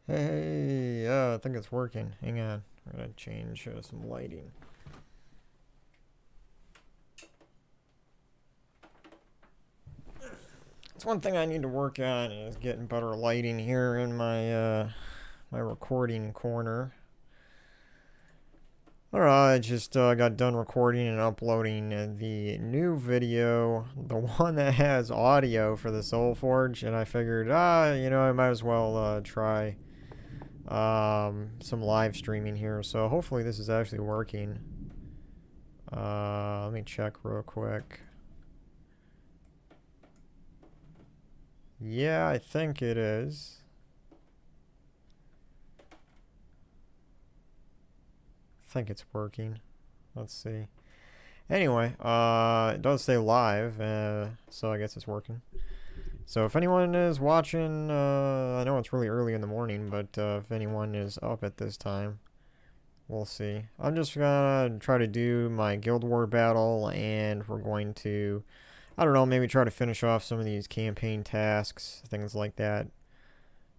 Hey, I think it's working. Hang on. I'm gonna change some lighting. It's one thing I need to work on is getting better lighting here in my recording corner. Alright, I just got done recording and uploading the new video, the one that has audio for the Soul Forge, and I figured, I might as well try some live streaming here. So hopefully this is actually working. Let me check real quick. Yeah, I think it is. I think it's working. Let's see. Anyway, it does say live, so I guess it's working. So if anyone is watching, I know it's really early in the morning, but if anyone is up at this time, we'll see. I'm just gonna try to do my Guild War battle, and we're going to, I don't know, maybe try to finish off some of these campaign tasks, things like that.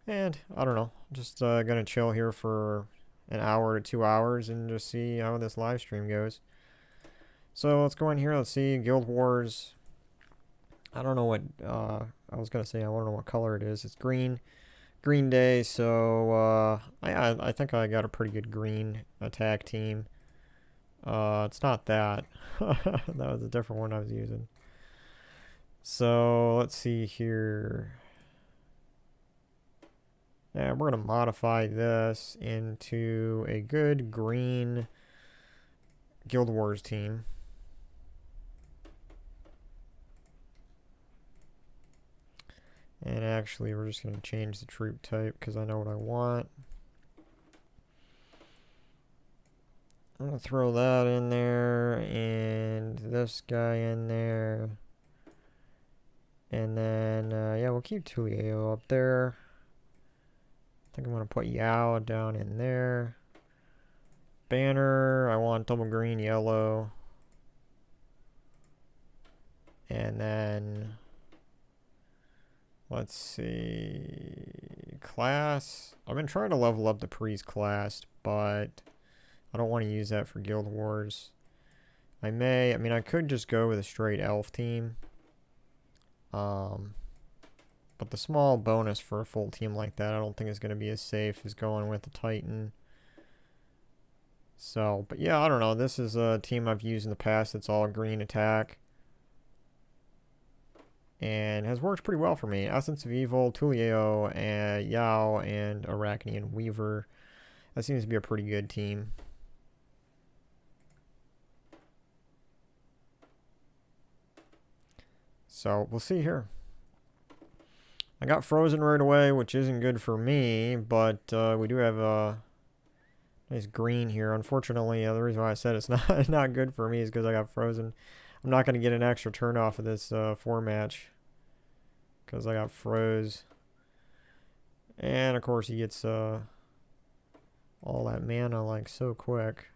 And, I don't know, just gonna chill here for an hour to 2 hours and just see how this live stream goes. So let's go in here, let's see, Guild Wars. I don't know what, I was gonna say, I don't know what color it is. It's green. Green Day, so, I think I got a pretty good green attack team. It's not that. That was a different one I was using. So, let's see here. Yeah, we're going to modify this into a good green Guild Wars team. And actually, we're just going to change the troop type because I know what I want. I'm going to throw that in there and this guy in there. And then, yeah, we'll keep Tulio up there. I think I'm going to put Yao down in there. Banner, I want double green, yellow. And then, let's see, class. I've been trying to level up the priest class, but I don't want to use that for Guild Wars. I mean, I could just go with a straight elf team. But the small bonus for a full team like that, I don't think is going to be as safe as going with the Titan. So, but yeah, I don't know. This is a team I've used in the past. It's all green attack. And has worked pretty well for me. Essence of Evil, Tulio, and Yao, and Arachnian Weaver. That seems to be a pretty good team. So, we'll see here. I got frozen right away, which isn't good for me, but we do have a nice green here. Unfortunately, the reason why I said it's not good for me is because I got frozen. I'm not going to get an extra turn off of this 4-match because I got froze. And, of course, he gets all that mana, like, so quick.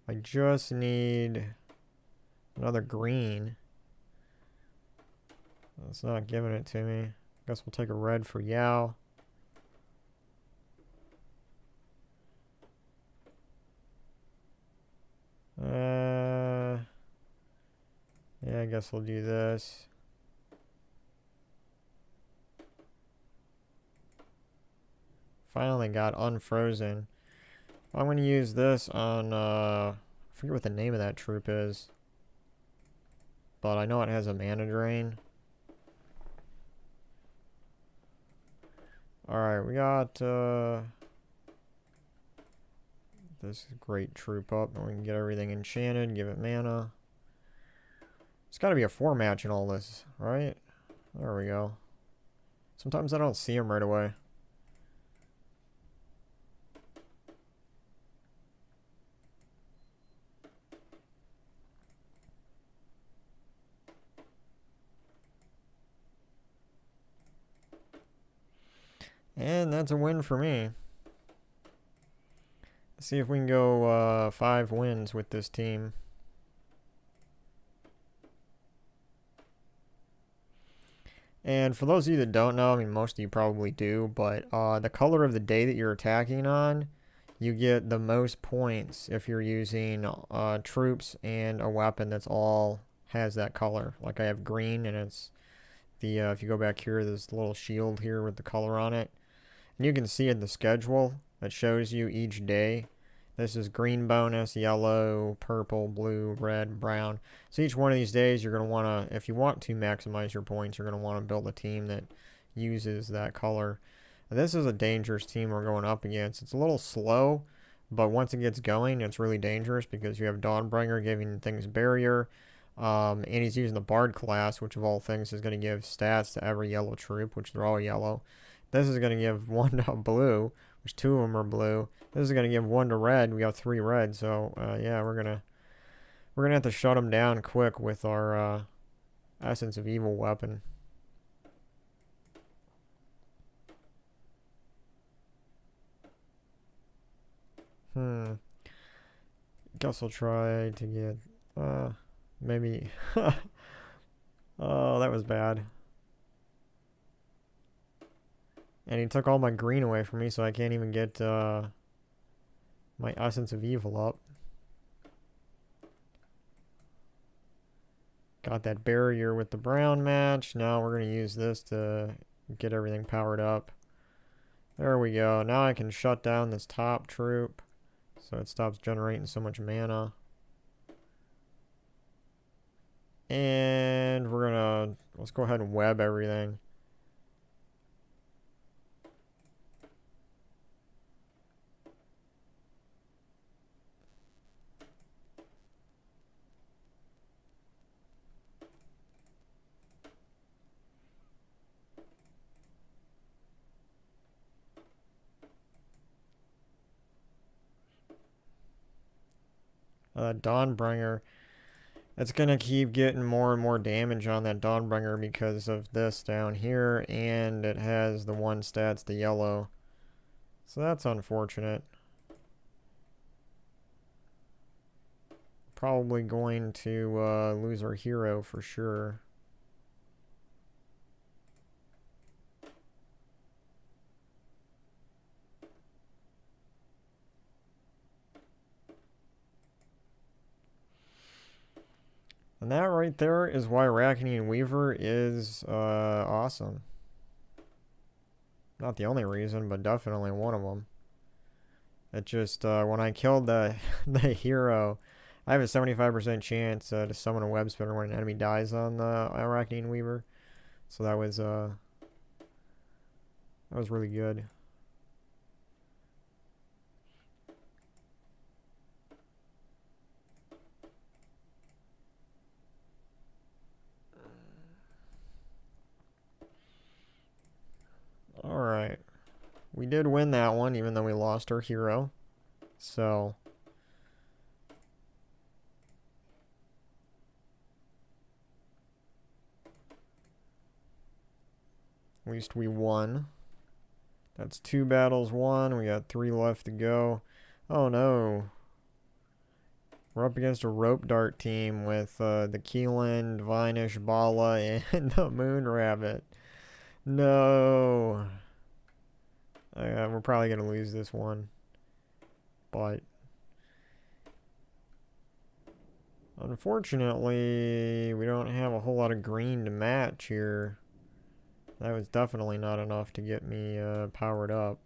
I just need another green. It's not giving it to me. Guess we'll take a red for Yao. Yeah, I guess we'll do this. Finally got unfrozen. I'm going to use this on, I forget what the name of that troop is. But I know it has a mana drain. Alright, we got this great troop up, and we can get everything enchanted, give it mana. It's got to be a 4-match in all this, right? There we go. Sometimes I don't see them right away. And that's a win for me. Let's see if we can go 5 wins with this team. And for those of you that don't know, I mean, most of you probably do, but the color of the day that you're attacking on, you get the most points if you're using troops and a weapon that's all has that color. Like I have green, and it's the, if you go back here, this little shield here with the color on it. And you can see in the schedule that shows you each day. This is green bonus, yellow, purple, blue, red, brown. So each one of these days you're going to want to, if you want to maximize your points, you're going to want to build a team that uses that color. And this is a dangerous team we're going up against. It's a little slow, but once it gets going, it's really dangerous because you have Dawnbringer giving things barrier. And he's using the Bard class, which of all things is going to give stats to every yellow troop, which they're all yellow. This is going to give one to blue, which two of them are blue. This is going to give one to red. We got 3 red, so yeah, we're gonna have to shut them down quick with our Essence of Evil weapon. Guess I'll try to get maybe. Oh, that was bad. And he took all my green away from me, so I can't even get my Essence of Evil up. Got that barrier with the brown match. Now we're going to use this to get everything powered up. There we go. Now I can shut down this top troop, so it stops generating so much mana. And we're going to, let's go ahead and web everything. Dawnbringer. It's going to keep getting more and more damage on that Dawnbringer because of this down here, and it has the one stats, the yellow. So that's unfortunate. Probably going to lose our hero for sure. And that right there is why Arachne Weaver is awesome. Not the only reason, but definitely one of them. It just, when I killed the hero, I have a 75% chance to summon a web spinner when an enemy dies on the Arachne Weaver. So that was really good. Alright. We did win that one, even though we lost our hero. So at least we won. That's 2 battles won. We got 3 left to go. Oh no. We're up against a rope dart team with the Keelan, Vinish, Bala, and the Moon Rabbit. No. We're probably going to lose this one. But unfortunately, we don't have a whole lot of green to match here. That was definitely not enough to get me powered up.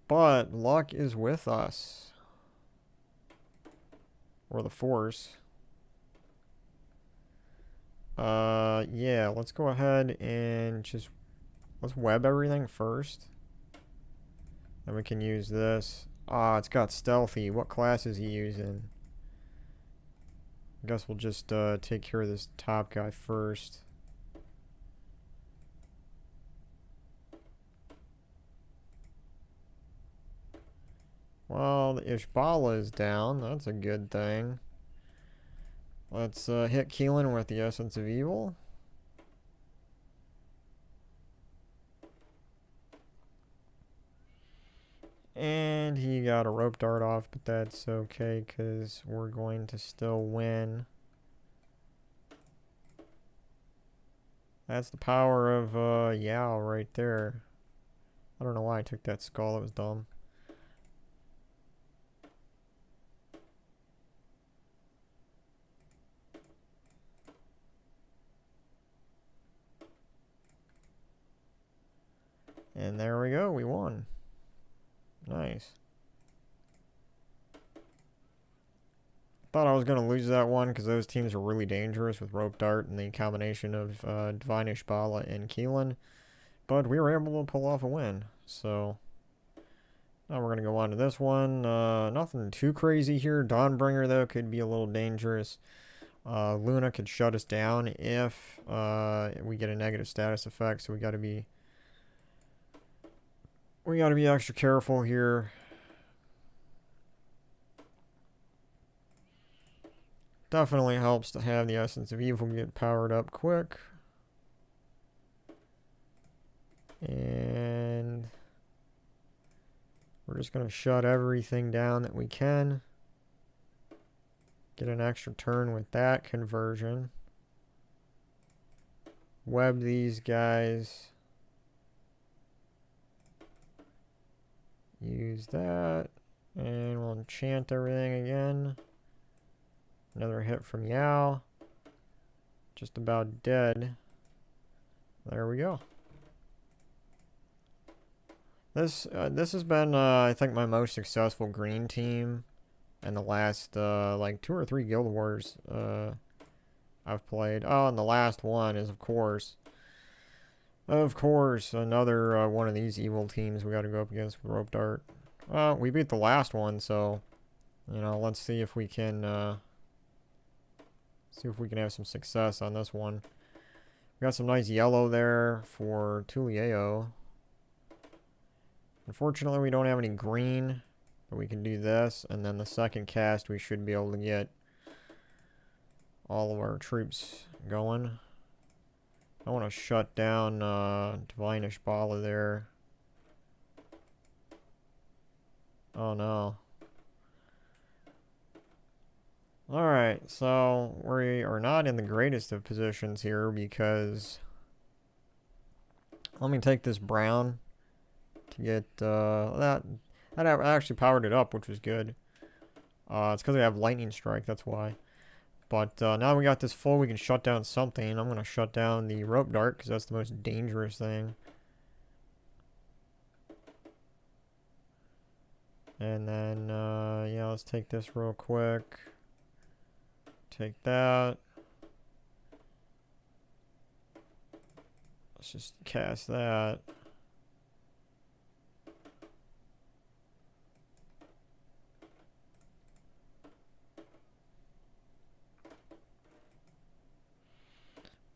But luck is with us. Or the force. Yeah, let's go ahead and just, let's web everything first. Then we can use this. Ah, it's got stealthy. What class is he using? I guess we'll just take care of this top guy first. Well, the Ishbala is down. That's a good thing. Let's hit Keelan with the Essence of Evil. And he got a rope dart off, but that's okay because we're going to still win. That's the power of Yao right there. I don't know why I took that skull. It was dumb. And there we go. We won. Nice. Thought I was going to lose that one because those teams are really dangerous with Rope Dart and the combination of Divine Ishbala and Keelan. But we were able to pull off a win. So now we're going to go on to this one. Nothing too crazy here. Dawnbringer, though, could be a little dangerous. Luna could shut us down if we get a negative status effect. So we got to be extra careful here. Definitely helps to have the Essence of Evil get powered up quick. And we're just going to shut everything down that we can. Get an extra turn with that conversion. Web these guys. Use that. And we'll enchant everything again. Another hit from Yao. Just about dead. There we go. This has been, I think, my most successful green team in the last, like, 2 or 3 Guild Wars I've played. Oh, and the last one is, of course, another one of these evil teams we got to go up against with Rope Dart. Well, we beat the last one, so, you know, let's see if we can, have some success on this one. We got some nice yellow there for Tulieo. Unfortunately, we don't have any green, but we can do this, and then the second cast we should be able to get all of our troops going. I want to shut down Divine Ishbala there. Oh no. Alright, so we are not in the greatest of positions here because... Let me take this brown to get that actually powered it up, which was good. It's because I have Lightning Strike, that's why. But now we got this full, we can shut down something. I'm going to shut down the Rope Dart because that's the most dangerous thing. And then, yeah, let's take this real quick. Take that. Let's just cast that.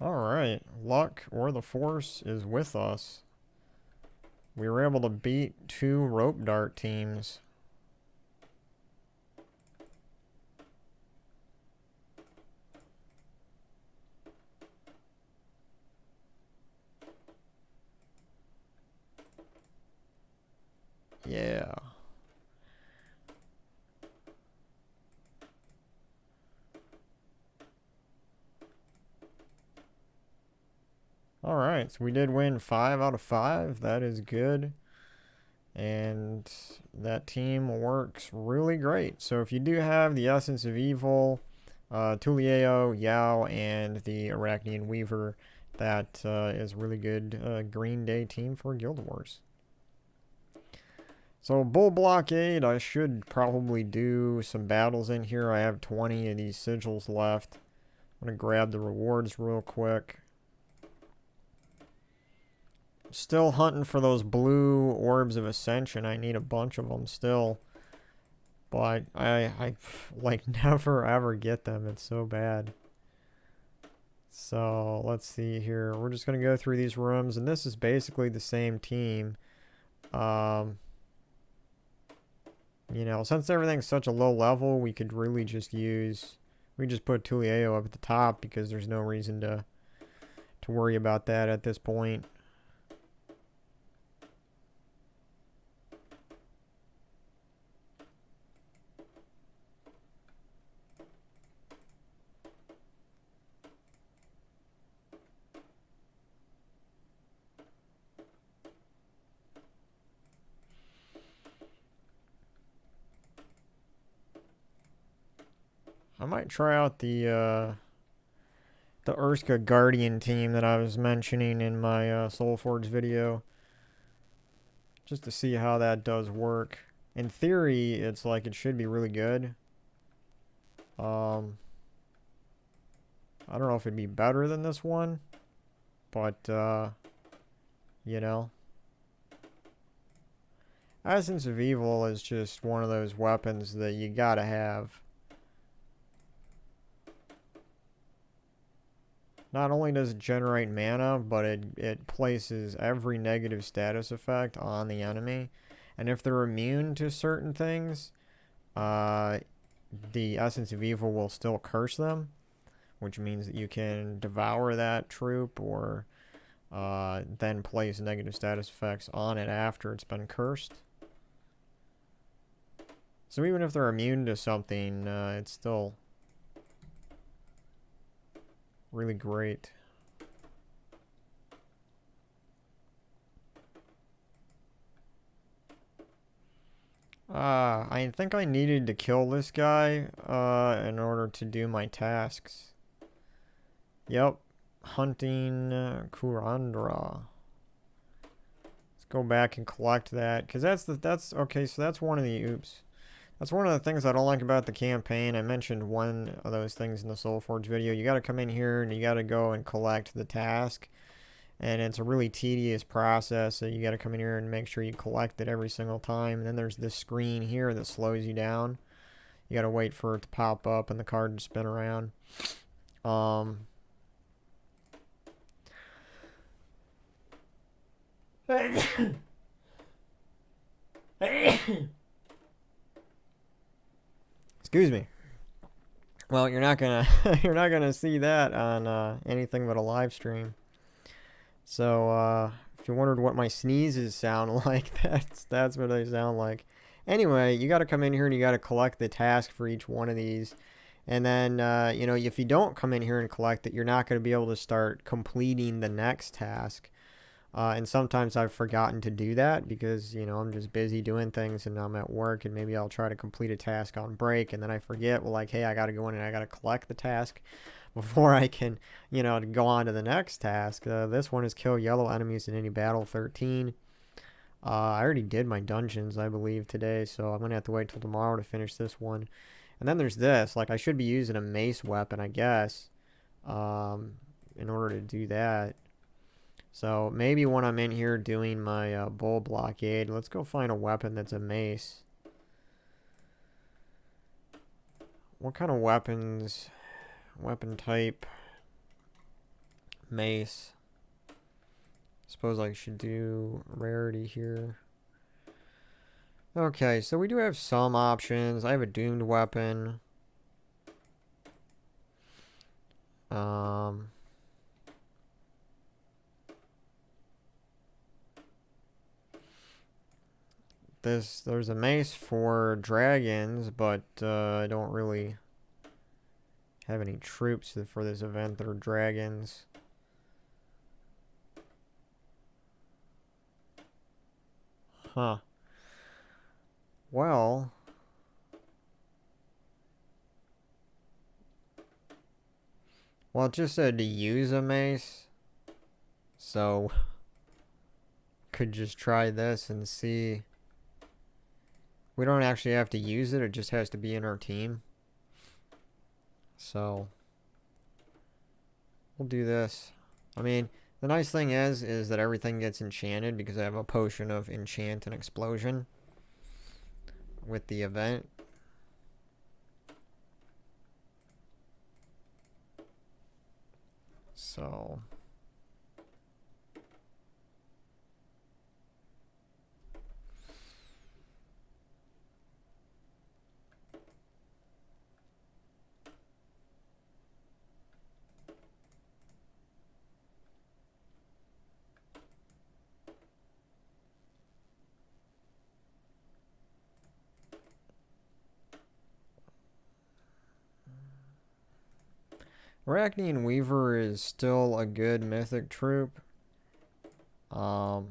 Alright, luck or the force is with us. We were able to beat 2 Rope Dart teams. Yeah. Alright, so we did win 5 out of 5. That is good. And that team works really great. So if you do have the Essence of Evil, Tulieo, Yao, and the Arachnean Weaver, that is really good Green Day team for Guild Wars. So Bull Blockade, I should probably do some battles in here. I have 20 of these sigils left. I'm going to grab the rewards real quick. Still hunting for those blue orbs of ascension. I need a bunch of them still. But I like never ever get them. It's so bad. So let's see here. We're just going to go through these rooms. And this is basically the same team. You know, since everything's such a low level, we could really just use... We just put Tulieo up at the top because there's no reason to worry about that at this point. I might try out the Urska Guardian team that I was mentioning in my Soulforge video, just to see how that does work. In theory, it's like it should be really good. I don't know if it'd be better than this one, but you know, Essence of Evil is just one of those weapons that you gotta have. Not only does it generate mana, but it places every negative status effect on the enemy. And if they're immune to certain things, the Essence of Evil will still curse them, which means that you can devour that troop or then place negative status effects on it after it's been cursed. So even if they're immune to something, it's still really great. I think I needed to kill this guy in order to do my tasks. Yep, hunting Kurandra. Let's go back and collect that, because that's okay. So that's one of the That's one of the things I don't like about the campaign. I mentioned one of those things in the Soulforge video. You got to come in here and you got to go and collect the task. And it's a really tedious process. So you got to come in here and make sure you collect it every single time. And then there's this screen here that slows you down. You got to wait for it to pop up and the card to spin around. Excuse me. Well, you're not gonna you're not gonna see that on anything but a live stream. So if you wondered what my sneezes sound like, that's what they sound like. Anyway, you got to come in here and you got to collect the task for each one of these. And then, you know, if you don't come in here and collect it, you're not going to be able to start completing the next task. And sometimes I've forgotten to do that because, you know, I'm just busy doing things and I'm at work and maybe I'll try to complete a task on break and then I forget, well, like, hey, I got to go in and I got to collect the task before I can, you know, go on to the next task. This one is kill yellow enemies in any battle 13. I already did my dungeons, I believe, today, so I'm going to have to wait till tomorrow to finish this one. And then there's this. Like, I should be using a mace weapon, I guess, in order to do that. So maybe when I'm in here doing my bull blockade, let's go find a weapon that's a mace. What kind of weapons? Weapon type. Mace. Suppose I should do rarity here. Okay, so we do have some options. I have a doomed weapon. There's a mace for dragons, but I don't really have any troops for this event that are dragons. Huh. Well, it just said to use a mace, so could just try this and see. We don't actually have to use it, it just has to be in our team. So we'll do this. I mean, the nice thing is that everything gets enchanted because I have a potion of enchant and explosion with the event. So Arachnean Weaver is still a good mythic troop. I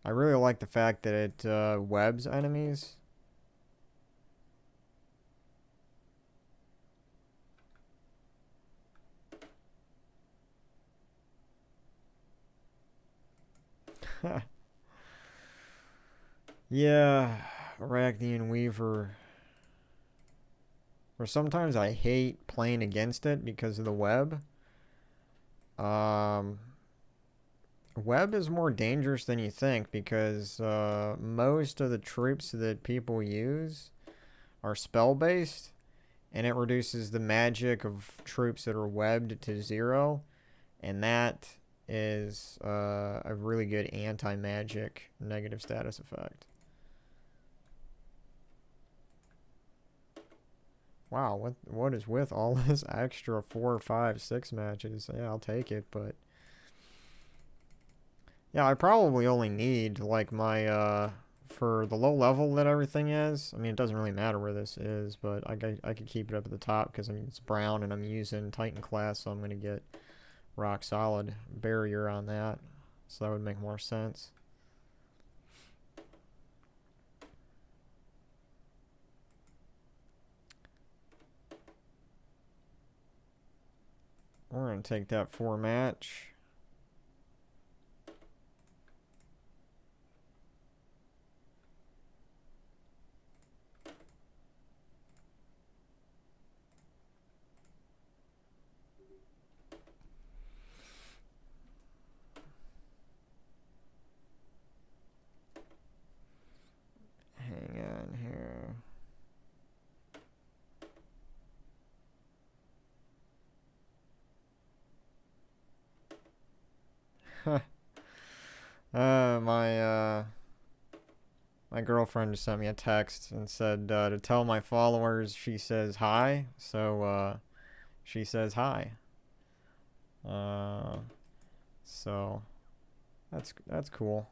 really like the fact that it webs enemies. Yeah, Arachnean Weaver. Or sometimes I hate playing against it because of the web. Um, Web is more dangerous than you think because most of the troops that people use are spell based, and it reduces the magic of troops that are webbed to 0, and that is a really good anti-magic negative status effect. Wow, what is with all this extra 4, 5, 6 matches? Yeah, I'll take it, but yeah, I probably only need like my for the low level that everything is. I mean, it doesn't really matter where this is, but I could keep it up at the top because I mean it's brown and I'm using Titan class, so I'm gonna get rock solid barrier on that. So that would make more sense. We're gonna take that 4 match. Hang on here. My girlfriend just sent me a text and said to tell my followers she says hi. So she says hi. So that's cool.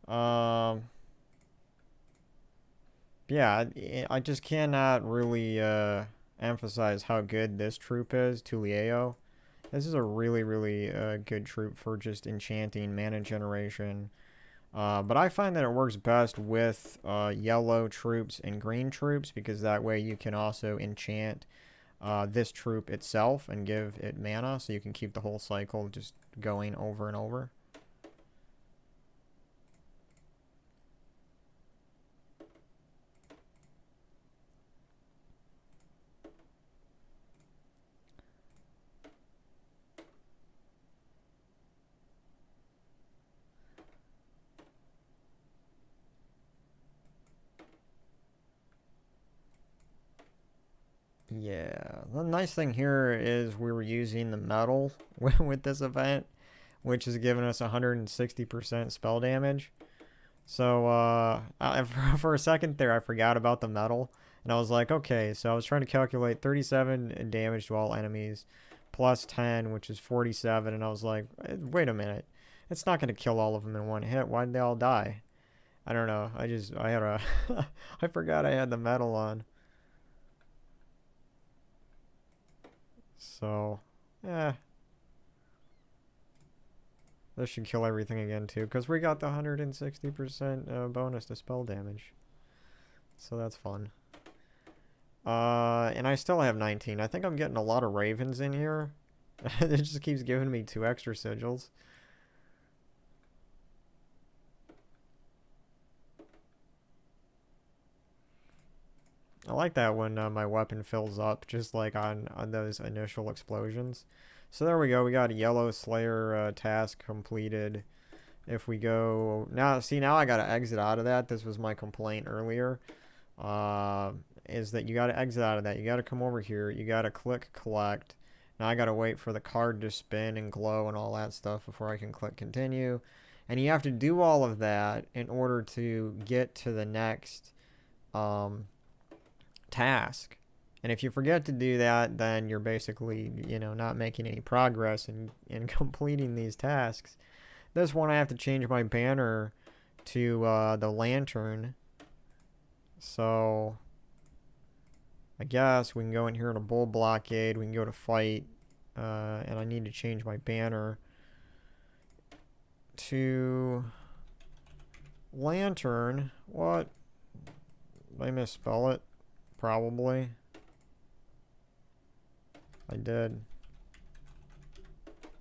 Um, yeah, I just cannot really emphasize how good this troop is, Tulieo. This is a really, really good troop for just enchanting mana generation. But I find that it works best with yellow troops and green troops because that way you can also enchant this troop itself and give it mana so you can keep the whole cycle just going over and over. Yeah, the nice thing here is we were using the metal with this event, which has given us 160% spell damage. So for a second there, I forgot about the metal, and I was like, okay, so I was trying to calculate 37 damage to all enemies, plus 10, which is 47, and I was like, wait a minute, it's not going to kill all of them in one hit. Why did they all die? I don't know. I had a, I forgot I had the metal on. So, yeah, this should kill everything again too, because we got the 160% bonus to spell damage. So that's fun. And I still have 19. I think I'm getting a lot of ravens in here. It just keeps giving me 2 extra sigils. I like that when my weapon fills up, just like on those initial explosions. So there we go. We got a yellow slayer task completed. If we go now, see, now I gotta exit out of that. This was my complaint earlier. Is that you gotta exit out of that. You gotta come over here. You gotta click collect. Now I gotta wait for the card to spin and glow and all that stuff before I can click continue. And you have to do all of that in order to get to the next task. And if you forget to do that, then you're basically, not making any progress in completing these tasks. This one I have to change my banner to the lantern. So I guess we can go in here to bull blockade. We can go to fight. And I need to change my banner to lantern. What? Did I misspell it? Probably. I did.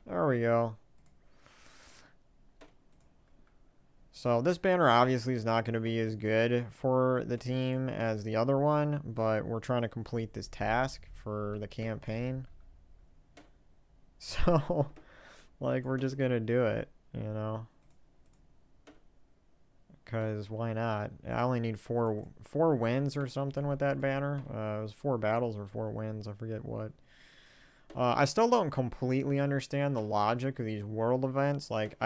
There we go. So this banner obviously is not going to be as good for the team as the other one, but we're trying to complete this task for the campaign. So, like, we're just going to do it, you know? Because why not? I only need four wins or something with that banner. It was 4 battles or 4 wins. I forget what. I still don't completely understand the logic of these world events. Like,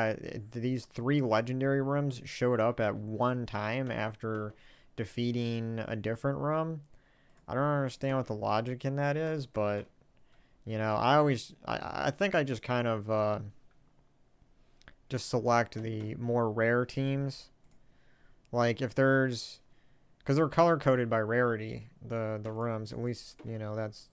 these 3 legendary rooms showed up at one time after defeating a different room. I don't understand what the logic in that is, but, you know, I think I just kind of, just select the more rare teams. Like, if there's... Because they're color-coded by rarity, the rooms. At least, you know, that's...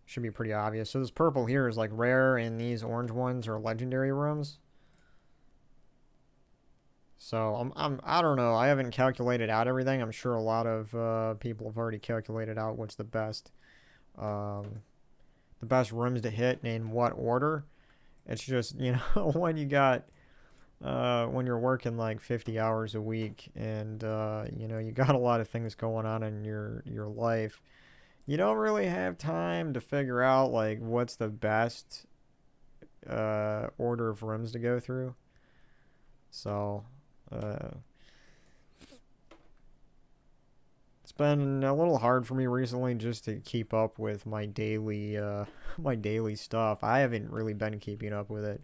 Should be pretty obvious. So this purple here is, like, rare, and these orange ones are legendary rooms. So, I don't know. I haven't calculated out everything. I'm sure a lot of people have already calculated out what's the best rooms to hit and in what order. It's just, you know, when you got... when you're working like 50 hours a week and you know, you got a lot of things going on in your life, you don't really have time to figure out like what's the best order of rooms to go through. So it's been a little hard for me recently just to keep up with my daily my daily stuff. I haven't really been keeping up with it.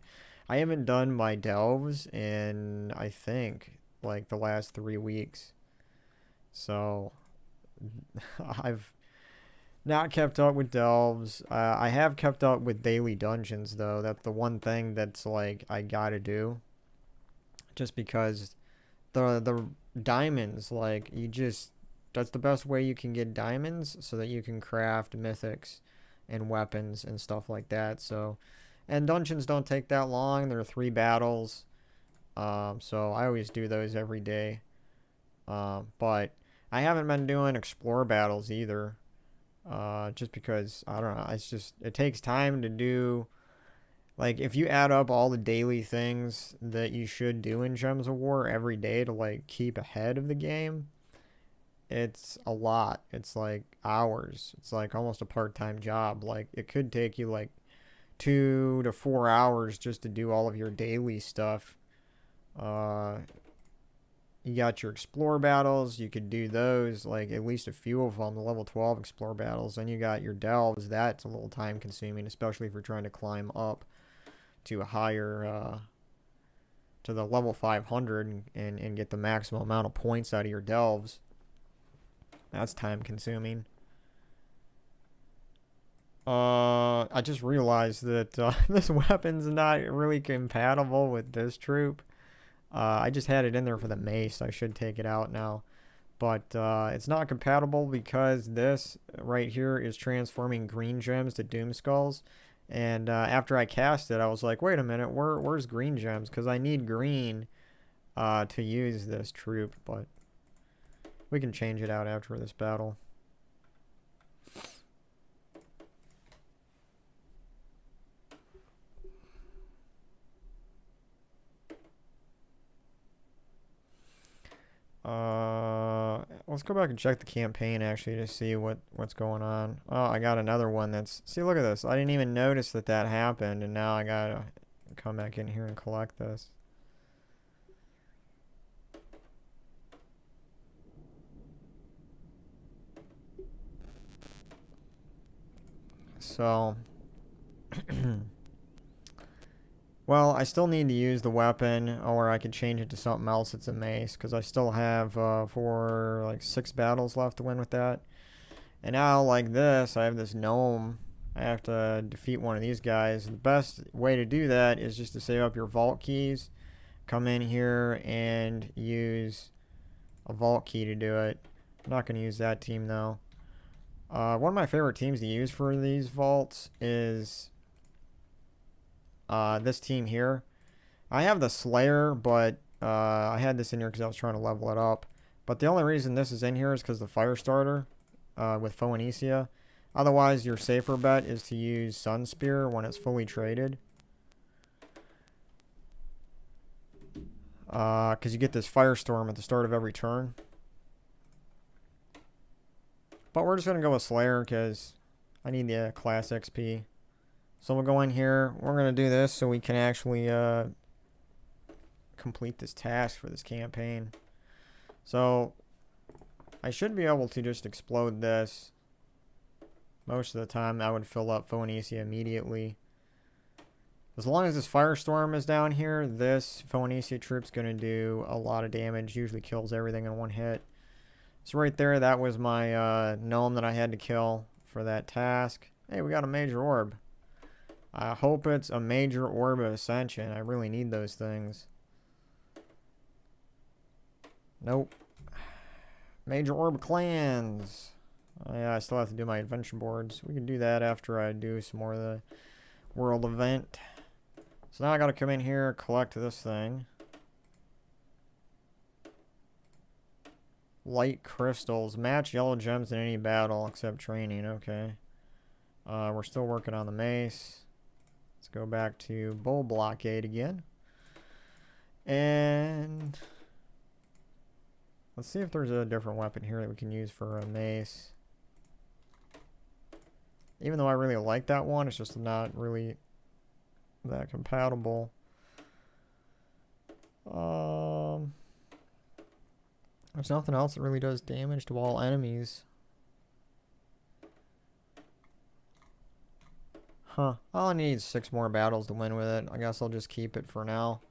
I haven't done my delves in, I think, like the last 3 weeks. So, I've not kept up with delves. I have kept up with daily dungeons, though. That's the one thing that's, like, I gotta do. Just because the diamonds, like, that's the best way you can get diamonds so that you can craft mythics and weapons and stuff like that. So... And dungeons don't take that long. There are 3 battles. So I always do those every day. But I haven't been doing explore battles either. Just because, I don't know, it takes time to do. Like, if you add up all the daily things that you should do in Gems of War every day to, like, keep ahead of the game, it's a lot. It's, like, hours. It's, like, almost a part-time job. Like, it could take you, like, 2 to 4 hours just to do all of your daily stuff. You got your explore battles. You could do those, like at least a few of them, the level 12 explore battles. Then you got your delves. That's a little time consuming, especially if you're trying to climb up to a higher, to the level 500 and get the maximum amount of points out of your delves. That's time consuming. I just realized that this weapon's not really compatible with this troop. I just had it in there for the mace. I should take it out now. But it's not compatible because this right here is transforming green gems to doom skulls. And after I cast it, I was like, wait a minute, where's green gems? Because I need green to use this troop. But we can change it out after this battle. Let's go back and check the campaign actually to see what's going on. Oh, I got another one that's... See, look at this. I didn't even notice that happened, and now I gotta come back in here and collect this. So... Well, I still need to use the weapon, or I could change it to something else. It's a mace, because I still have 6 battles left to win with that. And now, like this, I have this gnome. I have to defeat one of these guys. The best way to do that is just to save up your vault keys, come in here, and use a vault key to do it. I'm not going to use that team, though. One of my favorite teams to use for these vaults is... this team here. I have the Slayer, but I had this in here because I was trying to level it up. But the only reason this is in here is because the fire starter with Phoenicia. Otherwise, your safer bet is to use Sun Spear when it's fully traded. Because you get this firestorm at the start of every turn. But we're just going to go with Slayer because I need the class XP. So we'll go in here. We're going to do this so we can actually complete this task for this campaign. So I should be able to just explode this. Most of the time I would fill up Phoenicia immediately. As long as this firestorm is down here, this Phoenicia troop's going to do a lot of damage. Usually kills everything in one hit. So right there, that was my gnome that I had to kill for that task. Hey, we got a major orb. I hope it's a major orb of ascension. I really need those things. Nope. Major orb clans. Oh, yeah, I still have to do my adventure boards. We can do that after I do some more of the world event. So now I gotta come in here, collect this thing. Light crystals. Match yellow gems in any battle except training. Okay. We're still working on the mace. Let's go back to bull blockade again. And let's see if there's a different weapon here that we can use for a mace. Even though I really like that one, it's just not really that compatible. There's nothing else that really does damage to all enemies. Huh. All I need is 6 more battles to win with it. I guess I'll just keep it for now.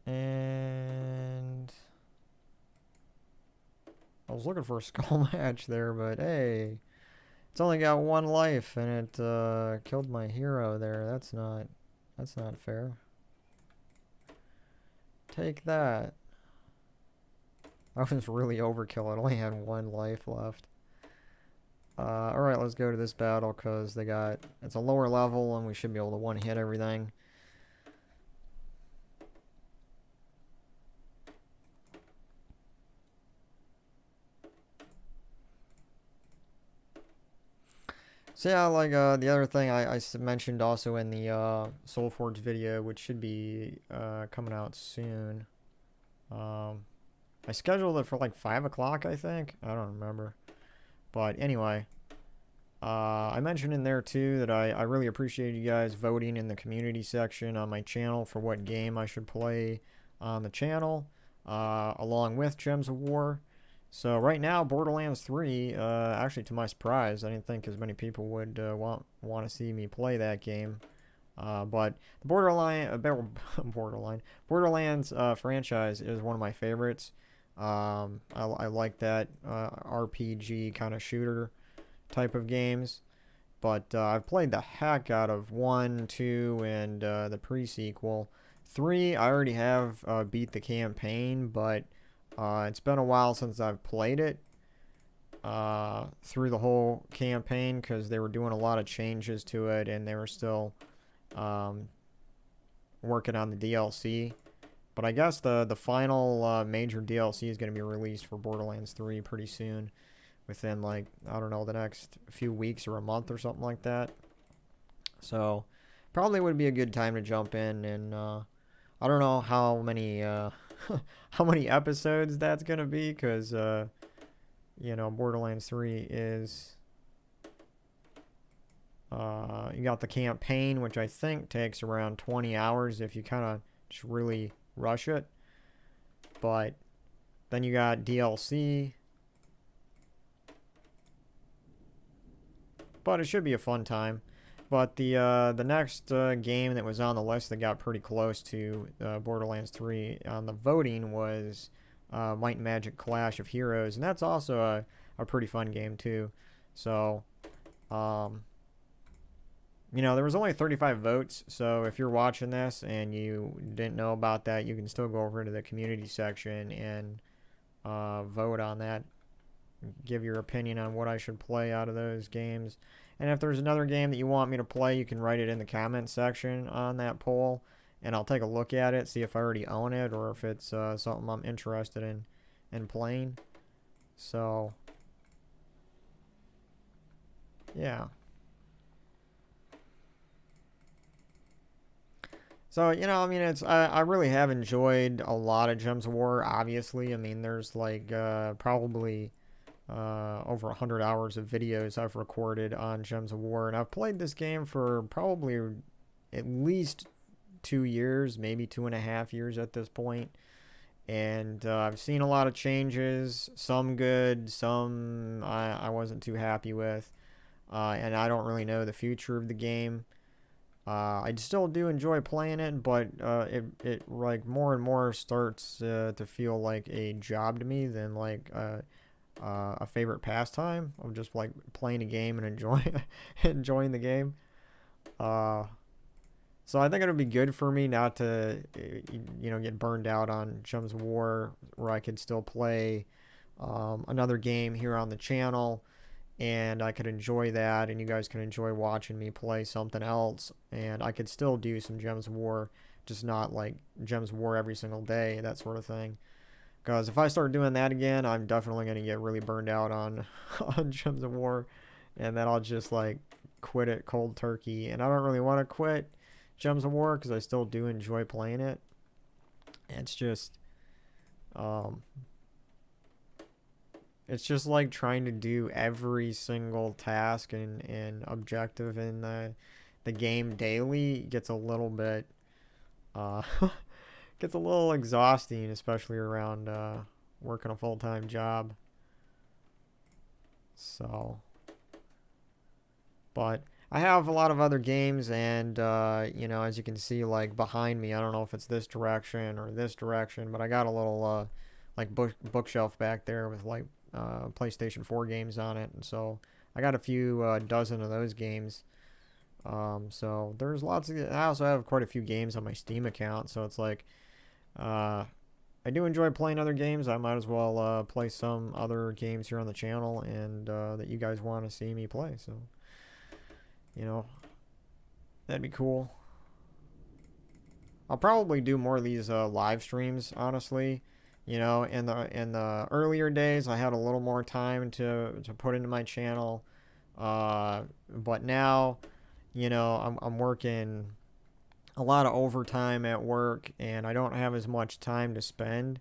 And I was looking for a skull match there, but hey, it's only got 1 life and it killed my hero there. That's not fair. Take that. That was really overkill. It only had 1 life left. Alright, let's go to this battle because it's a lower level and we should be able to one-hit everything. So yeah, like the other thing I mentioned also in the Soulforge video, which should be coming out soon. I scheduled it for like 5 o'clock, I think. I don't remember. But anyway, I mentioned in there too that I really appreciate you guys voting in the community section on my channel for what game I should play on the channel, along with Gems of War. So right now, Borderlands 3, actually to my surprise, I didn't think as many people would want to see me play that game. But the Borderlands franchise is one of my favorites. I like that RPG kind of shooter type of games. But I've played the heck out of 1, 2, and the pre-sequel. 3, I already have beat the campaign, but it's been a while since I've played it through the whole campaign because they were doing a lot of changes to it and they were still working on the DLC. But I guess the final major DLC is going to be released for Borderlands 3 pretty soon, within like, I don't know, the next few weeks or a month or something like that. So probably would be a good time to jump in, and I don't know how many how many episodes that's gonna be, because you know, Borderlands 3 is you got the campaign, which I think takes around 20 hours if you kind of just really rush it, but then you got DLC, but it should be a fun time. But the next game that was on the list that got pretty close to Borderlands 3 on the voting was Might and Magic Clash of Heroes, and that's also a pretty fun game too. So, you know, there was only 35 votes, so if you're watching this and you didn't know about that, you can still go over to the community section and vote on that. Give your opinion on what I should play out of those games. And if there's another game that you want me to play, you can write it in the comment section on that poll, and I'll take a look at it, see if I already own it or if it's something I'm interested in playing. So, yeah. So, you know, I mean, I really have enjoyed a lot of Gems of War, obviously. I mean, there's like probably over 100 hours of videos I've recorded on Gems of War, and I've played this game for probably at least 2 years, maybe 2.5 years at this point. And I've seen a lot of changes, some good, some I wasn't too happy with. And I don't really know the future of the game. I still do enjoy playing it, but it like more and more starts to feel like a job to me than like a favorite pastime of just like playing a game and enjoying the game. Uh, so I think it would be good for me not to, get burned out on Gems of War, where I could still play another game here on the channel, and I could enjoy that, and you guys can enjoy watching me play something else, and I could still do some Gems of War, just not like Gems of War every single day, that sort of thing. Because if I start doing that again, I'm definitely going to get really burned out on on Gems of War, and then I'll just like quit it cold turkey. And I don't really want to quit Gems of War because I still do enjoy playing it. It's just, um, it's just like trying to do every single task and objective in the game daily gets a little bit gets a little exhausting, especially around working a full-time job. So, but I have a lot of other games, and as you can see, like behind me, I don't know if it's this direction or this direction, but I got a little like bookshelf back there with like PlayStation 4 games on it, and so I got a few dozen of those games. So there's lots of. I also have quite a few games on my Steam account, so it's like I do enjoy playing other games. I might as well play some other games here on the channel, and that you guys want to see me play. So, that'd be cool. I'll probably do more of these live streams, honestly. In the earlier days, I had a little more time to put into my channel, but now, I'm working a lot of overtime at work, and I don't have as much time to spend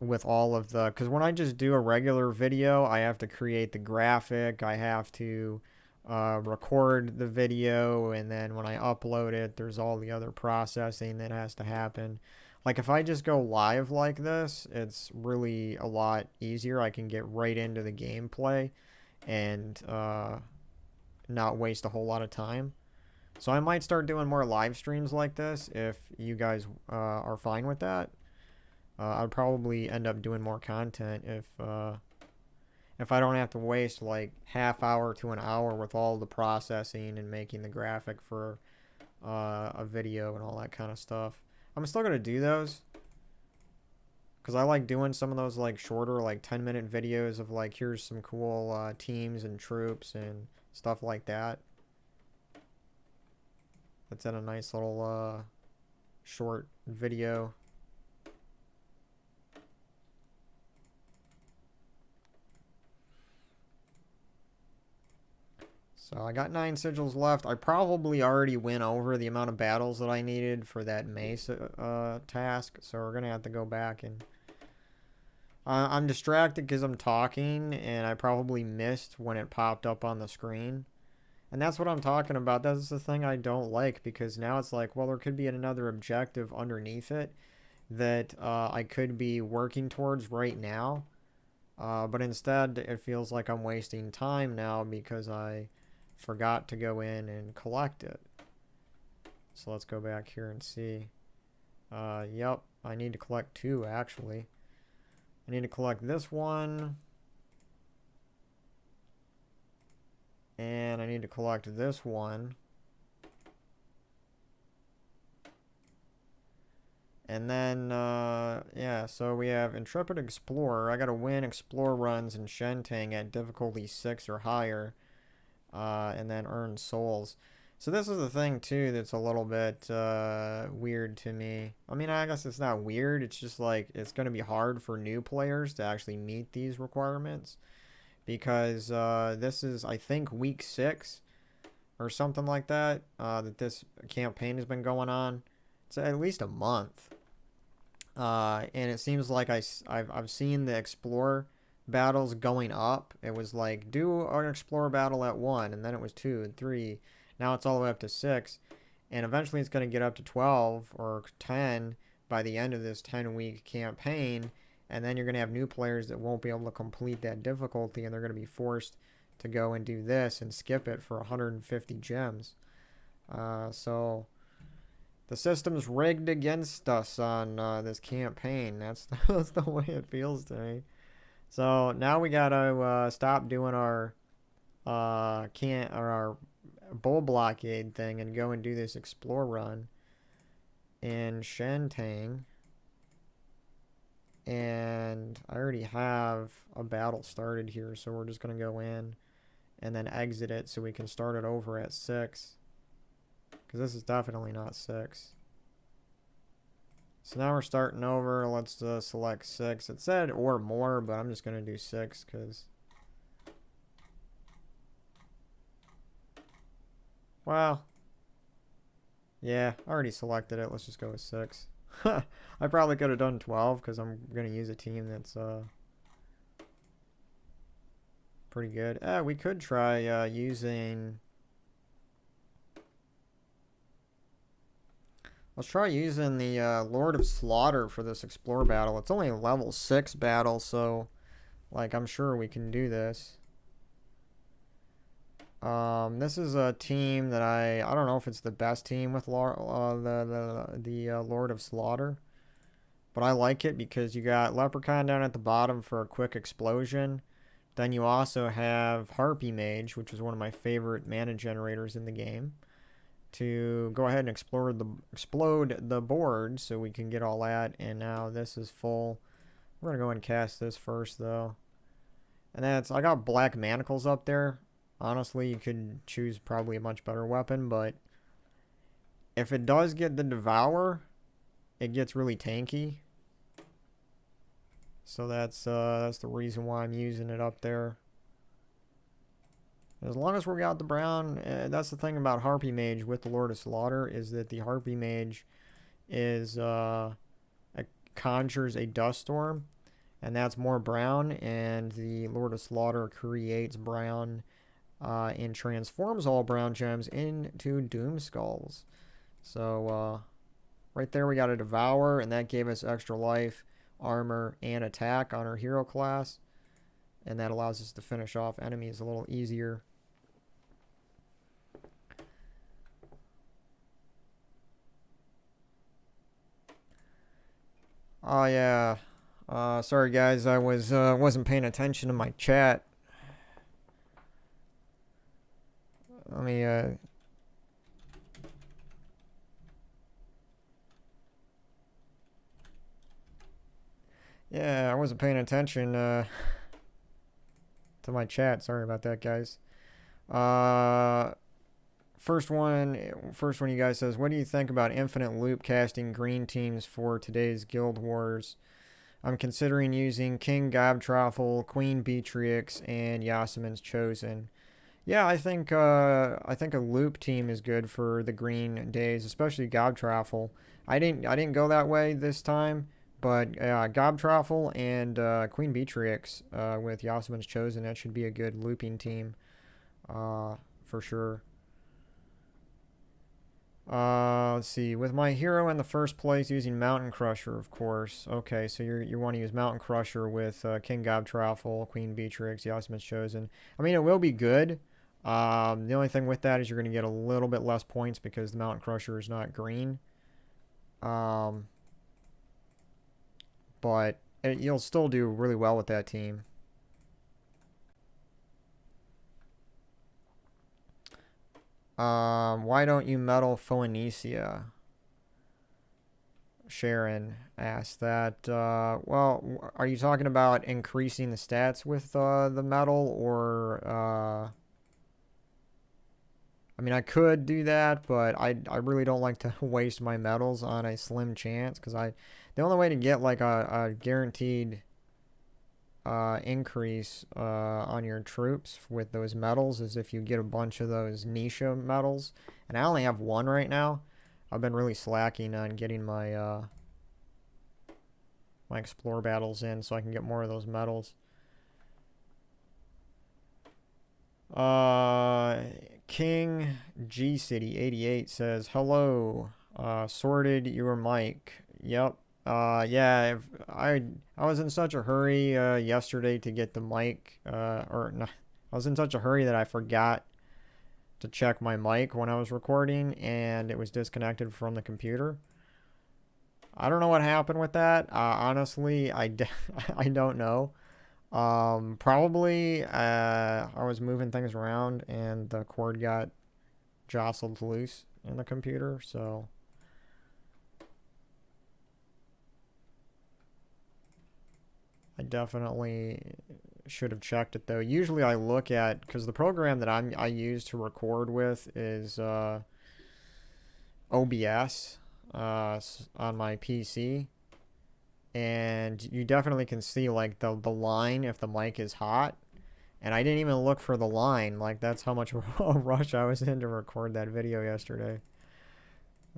with all of because when I just do a regular video, I have to create the graphic, I have to record the video, and then when I upload it, there's all the other processing that has to happen. Like if I just go live like this, it's really a lot easier. I can get right into the gameplay and not waste a whole lot of time. So I might start doing more live streams like this if you guys are fine with that. I'd probably end up doing more content if I don't have to waste like half hour to an hour with all the processing and making the graphic for a video and all that kind of stuff. I'm still gonna do those because I like doing some of those like shorter, like 10-minute videos of like here's some cool teams and troops and stuff like that. That's in a nice little short video. So I got 9 sigils left. I probably already went over the amount of battles that I needed for that mace task. So we're going to have to go back and... I'm distracted because I'm talking, and I probably missed when it popped up on the screen. And that's what I'm talking about. That's the thing I don't like, because now it's like, well, there could be another objective underneath it that I could be working towards right now. But instead, it feels like I'm wasting time now because I forgot to go in and collect it. So let's go back here and see. Yep, I need to collect 2, actually. I need to collect this one. And I need to collect this one. And then, yeah, so we have Intrepid Explorer. I gotta win Explore runs in Shentang at difficulty 6 or higher. and then earn souls. So this is the thing too that's a little bit weird to me. I mean, I guess it's not weird. It's just like it's going to be hard for new players to actually meet these requirements because this is, I think, week 6 or something like that that this campaign has been going on. It's at least a month. And it seems like I've seen the Explorer battles going up. It was like, do an Explorer battle at 1, and then it was 2 and 3. Now it's all the way up to 6. And eventually it's going to get up to 12 or 10 by the end of this 10-week campaign. And then you're going to have new players that won't be able to complete that difficulty, and they're going to be forced to go and do this and skip it for 150 gems. So the system's rigged against us on this campaign. That's the way it feels to me. So now we gotta stop doing our our bull blockade thing and go and do this explore run in Shentang. And I already have a battle started here, so we're just gonna go in and then exit it so we can start it over at 6. Because this is definitely not 6. So now we're starting over. Let's select 6. It said or more, but I'm just going to do 6 because... Well, yeah, I already selected it. Let's just go with 6. I probably could have done 12 because I'm going to use a team that's pretty good. We could try using... Let's try using the Lord of Slaughter for this Explorer battle. It's only a level 6 battle, so like I'm sure we can do this. This is a team that I don't know if it's the best team with the Lord of Slaughter, but I like it because you got Leprechaun down at the bottom for a quick explosion. Then you also have Harpy Mage, which is one of my favorite mana generators in the game, to go ahead and explode the board so we can get all that. And now this is full. We're gonna go and cast this first though. And that's, I got Black Manacles up there. Honestly, you could choose probably a much better weapon, but if it does get the Devour, it gets really tanky. So that's the reason why I'm using it up there. As long as we got the brown, that's the thing about Harpy Mage with the Lord of Slaughter, is that the Harpy Mage is conjures a dust storm, and that's more brown, and the Lord of Slaughter creates brown and transforms all brown gems into Doom Skulls. So right there we got a Devour, and that gave us extra life, armor, and attack on our hero class. And that allows us to finish off enemies a little easier. Oh yeah. Sorry guys, I wasn't paying attention to my chat. Let me yeah, I wasn't paying attention to my chat. Sorry about that, guys. First one you guys says, what do you think about infinite loop casting green teams for today's Guild Wars? I'm considering using King Gobtraffle, Queen Beatrix, and Yasemin's Chosen. Yeah, I think a loop team is good for the green days, especially Gobtraffle. I didn't go that way this time, but Gobtraffle and Queen Beatrix with Yasemin's Chosen, that should be a good looping team for sure. Let's see. With my hero in the first place, using Mountain Crusher, of course. Okay, so you want to use Mountain Crusher with King Gobtraffle, Queen Beatrix, Yasemin's Chosen. I mean, it will be good. The only thing with that is you're going to get a little bit less points because the Mountain Crusher is not green. But you'll still do really well with that team. Why don't you medal Phoenicia? Sharon asked that. Well, are you talking about increasing the stats with the medal, or I mean, I could do that, but I really don't like to waste my medals on a slim chance, because the only way to get like a guaranteed increase on your troops with those medals is if you get a bunch of those niche medals, and I only have one right now. I've been really slacking on getting my my explore battles in so I can get more of those medals. King G City 88 says, "Hello. Sorted your mic." Yep. Yeah, I was in such a hurry yesterday to get the mic or no, I was in such a hurry that I forgot to check my mic when I was recording, and it was disconnected from the computer. I don't know what happened with that. Honestly, I don't know. Probably I was moving things around and the cord got jostled loose in the computer, so I definitely should have checked it though. Usually I look at, because the program that I use to record with is OBS on my PC, and you definitely can see like the line if the mic is hot, and I didn't even look for the line. Like, that's how much of a rush I was in to record that video yesterday,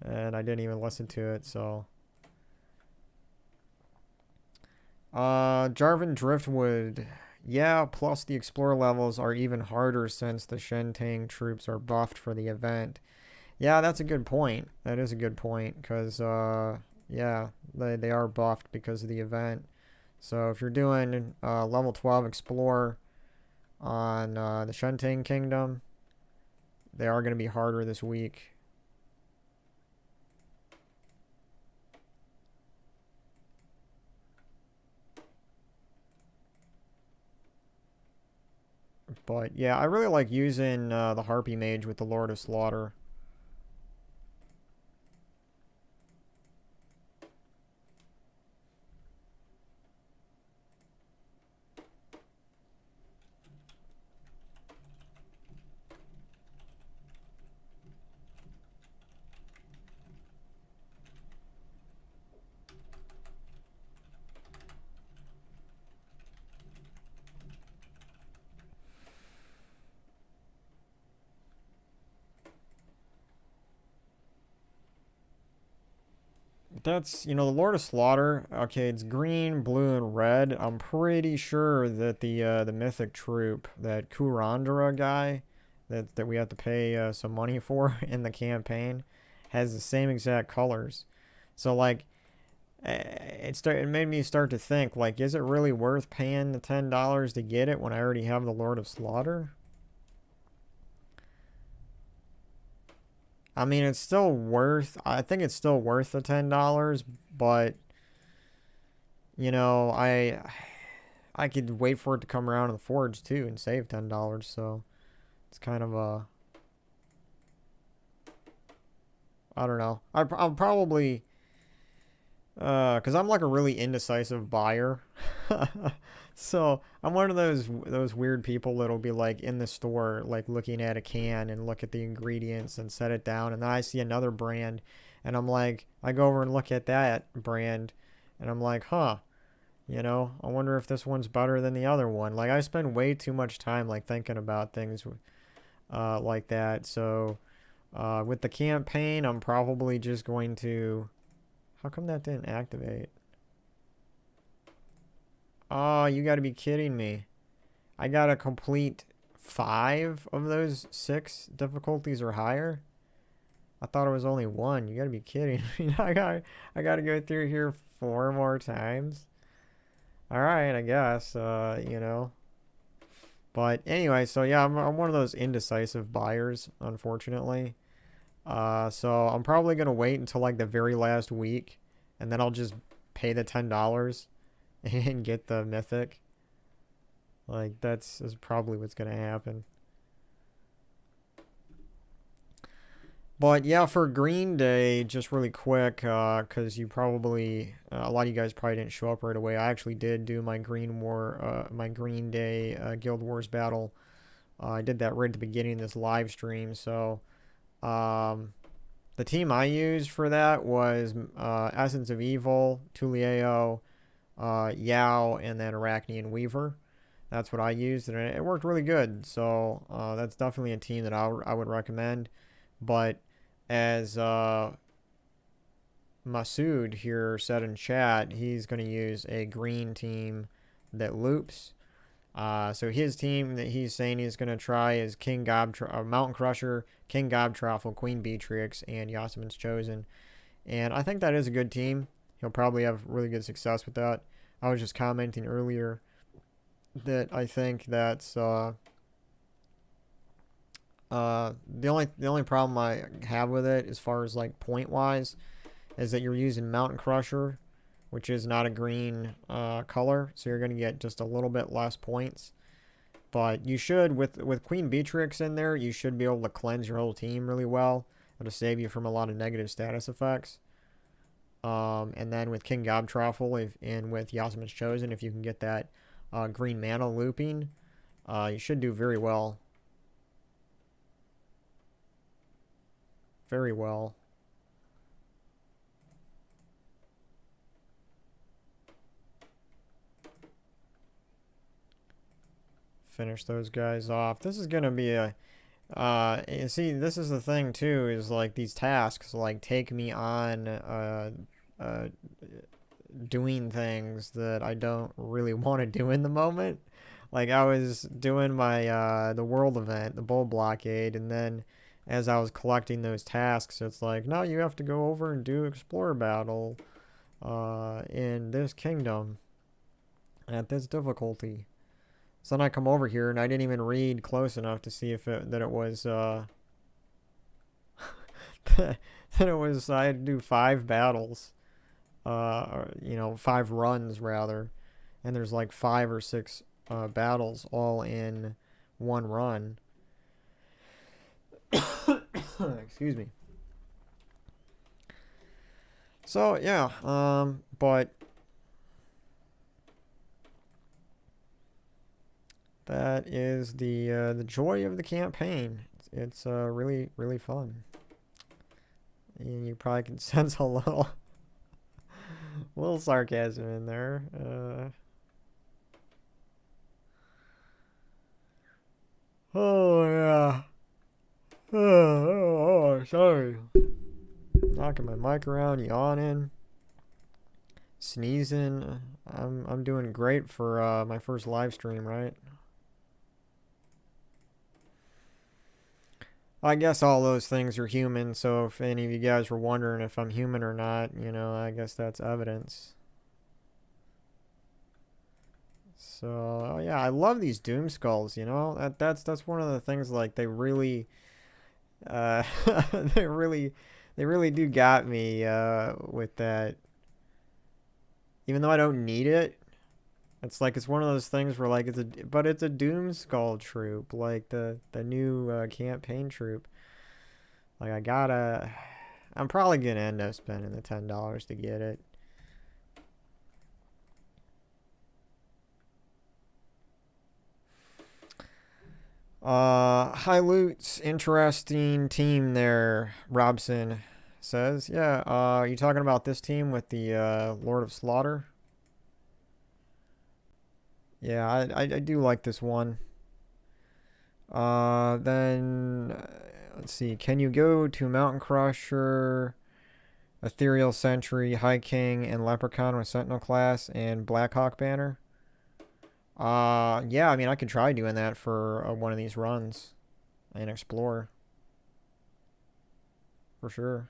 and I didn't even listen to it. So Jarvan Driftwood, yeah, plus the Explorer levels are even harder since the Shentang troops are buffed for the event. Yeah, that's a good point. That is a good point, because yeah, they are buffed because of the event. So if you're doing level 12 Explorer on the Shentang Kingdom, they are going to be harder this week. But yeah, I really like using the Harpy Mage with the Lord of Slaughter. That's, the Lord of Slaughter. Okay, it's green, blue, and red. I'm pretty sure that the mythic troop, that Kurandara guy, that we have to pay some money for in the campaign, has the same exact colors. So like, it made me start to think, like, is it really worth paying the $10 to get it when I already have the Lord of Slaughter? I mean, it's still worth. I think it's still worth the $10, but I could wait for it to come around in the forge too and save $10. So it's kind of a. I don't know. I'll probably, because I'm like a really indecisive buyer. So I'm one of those weird people that'll be like in the store, like looking at a can and look at the ingredients and set it down, and then I see another brand, and I'm like, I go over and look at that brand, and I'm like, huh, I wonder if this one's better than the other one. Like, I spend way too much time like thinking about things like that. So with the campaign, I'm probably just going to. How come that didn't activate? Oh, you gotta be kidding me. I gotta complete 5 of those 6 difficulties or higher? I thought it was only 1. You gotta be kidding me. I gotta go through here 4 more times. Alright, I guess, But anyway, so yeah, I'm one of those indecisive buyers, unfortunately. So I'm probably gonna wait until like the very last week, and then I'll just pay the $10 and get the mythic. Like, that's probably what's gonna happen. But yeah, for Green Day, just really quick, because you probably, a lot of you guys probably didn't show up right away. I actually did do my Green Day Guild Wars battle I did that right at the beginning of this live stream. So the team I used for that was Essence of Evil, Tulio, Yao, and then Arachne and Weaver. That's what I used, and it worked really good. So that's definitely a team that I would recommend. But as Masood here said in chat, he's going to use a green team that loops. So his team that he's saying he's going to try is King Mountain Crusher, King Gobtroffel, Queen Beatrix, and Yasemin's Chosen. And I think that is a good team. He'll probably have really good success with that. I was just commenting earlier that I think that's the only problem I have with it as far as like point wise is that you're using Mountain Crusher, which is not a green color, so you're going to get just a little bit less points. But you should, with Queen Beatrix in there, you should be able to cleanse your whole team really well. It'll save you from a lot of negative status effects. And then with King Gobtroffel and with Yasemin's Chosen, if you can get that green mana looping, you should do very well. Very well. Finish those guys off. This is gonna be a you see, this is the thing too, is like these tasks like take me on doing things that I don't really want to do in the moment. Like I was doing my the world event, the bull blockade, and then as I was collecting those tasks, it's like, no, you have to go over and do explorer battle in this kingdom at this difficulty. So then I come over here and I didn't even read close enough to see if it was that it was I had to do 5 battles, or, 5 runs rather, and there's like 5 or 6 battles all in one run. Excuse me. So yeah, but that is the joy of the campaign. It's really really fun, and you probably can sense a little sarcasm in there. Oh yeah. Oh, sorry. Knocking my mic around, yawning, sneezing. I'm doing great for my first live stream, right? I guess all those things are human, so if any of you guys were wondering if I'm human or not, I guess that's evidence. So, yeah, I love these Doom Skulls, That's one of the things, like, they really they really do got me with that. Even though I don't need it, it's like it's one of those things where like it's a Doom Skull troop, like the new campaign troop. Like I'm probably gonna end up spending the $10 to get it. High Loot's interesting team there, Robson says. Yeah, are you talking about this team with the Lord of Slaughter? Yeah, I do like this one. Then let's see. Can you go to Mountain Crusher, Ethereal Sentry, High King, and Leprechaun with Sentinel class and Blackhawk banner? Yeah, I mean, I could try doing that for one of these runs and explore. For sure.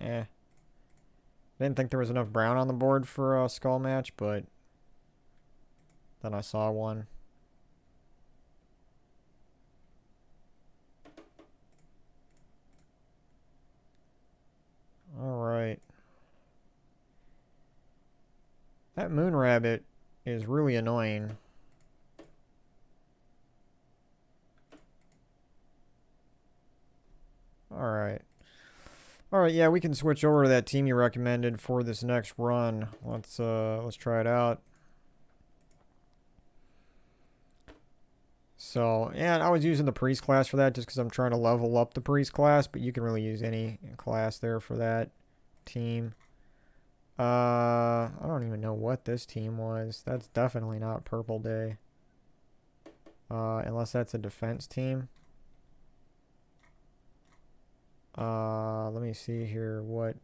Eh. Didn't think there was enough brown on the board for a skull match, but then I saw one. Alright. That moon rabbit is really annoying. Alright. Alright, yeah, we can switch over to that team you recommended for this next run. Let's try it out. So, and I was using the priest class for that just because I'm trying to level up the priest class, but you can really use any class there for that team. I don't even know what this team was. That's definitely not Purple Day. Unless that's a defense team. Let me see here what...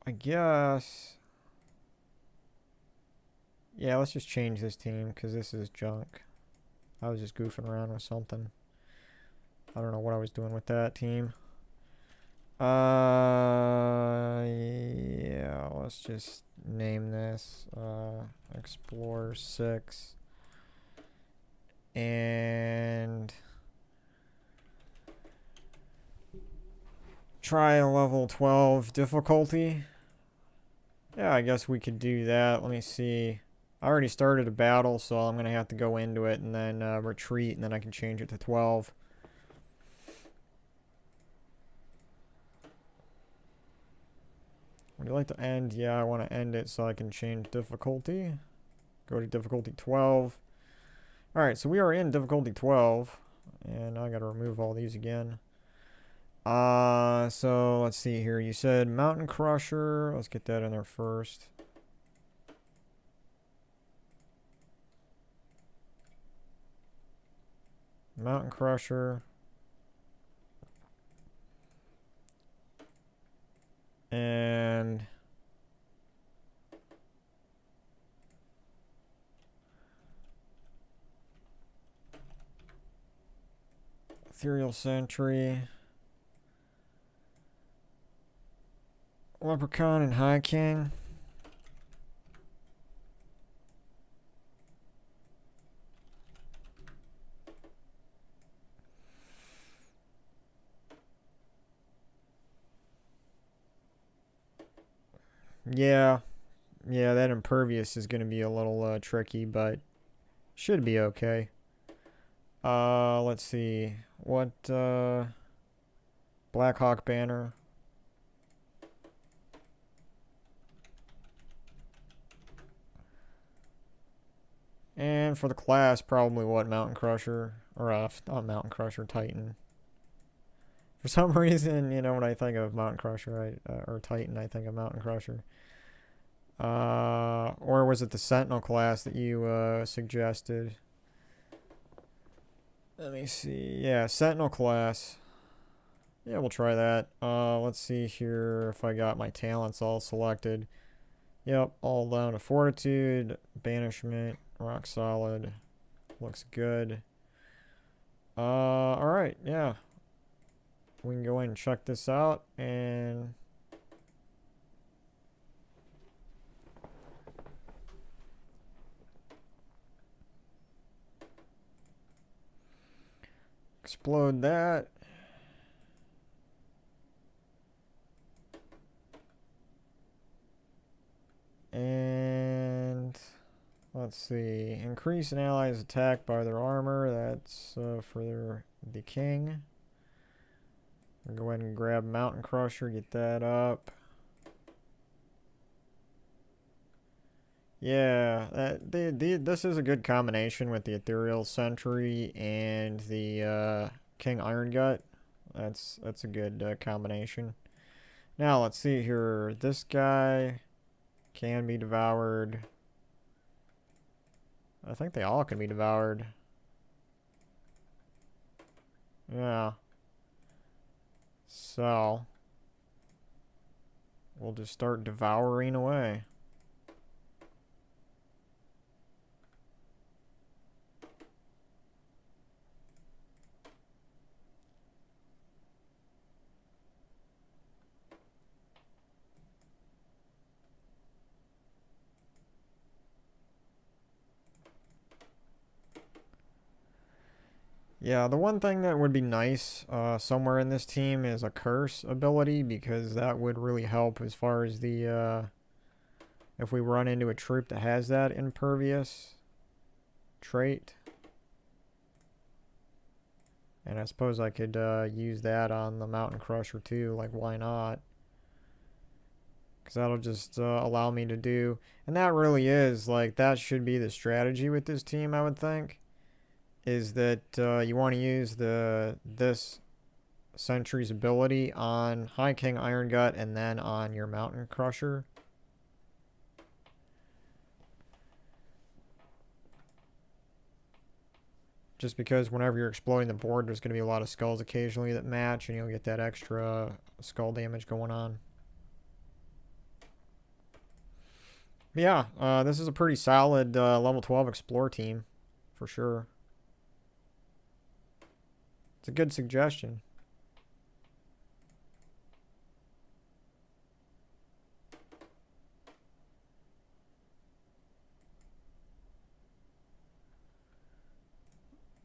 I guess... Yeah, let's just change this team because this is junk. I was just goofing around with something. I don't know what I was doing with that team. Yeah, let's just name this Explorer 6. And try a level 12 difficulty. Yeah, I guess we could do that. Let me see. I already started a battle, so I'm going to have to go into it and then retreat, and then I can change it to 12. Would you like to end? Yeah, I want to end it so I can change difficulty. Go to difficulty 12. Alright, so we are in difficulty 12. And I gotta remove all these again. So let's see here. You said Mountain Crusher. Let's get that in there first. Mountain Crusher. And Ethereal Sentry. Leprechaun and High King. Yeah. Yeah, that Impervious is going to be a little tricky, but should be okay. Let's see. What, Blackhawk Banner. And for the class, probably what, Mountain Crusher, or not Mountain Crusher, Titan. For some reason, you know, when I think of Mountain Crusher, or Titan, I think of Mountain Crusher. Or was it the Sentinel class that you suggested? Let me see. Yeah, Sentinel class. Yeah, we'll try that. Let's see here if I got my talents all selected. Yep, all down to Fortitude, Banishment, Rock Solid. Looks good. Alright, yeah. We can go in and check this out, and... explode that. And let's see. Increase an ally's attack by their armor. That's for the king. We'll go ahead and grab Mountain Crusher, get that up. Yeah, this is a good combination with the Ethereal Sentry and the King Iron Gut. That's a good combination. Now let's see here. This guy can be devoured. I think they all can be devoured. Yeah. So we'll just start devouring away. Yeah, the one thing that would be nice somewhere in this team is a curse ability, because that would really help as far as the if we run into a troop that has that impervious trait. And I suppose I could use that on the Mountain Crusher too. Like, why not? Because that'll just allow me to do... And that really is, like, that should be the strategy with this team, I would think. Is that you want to use this Sentry's ability on High King Iron Gut and then on your Mountain Crusher. Just because whenever you're exploring the board, there's going to be a lot of skulls occasionally that match, and you'll get that extra skull damage going on. But yeah, this is a pretty solid level 12 Explore team, for sure. It's a good suggestion.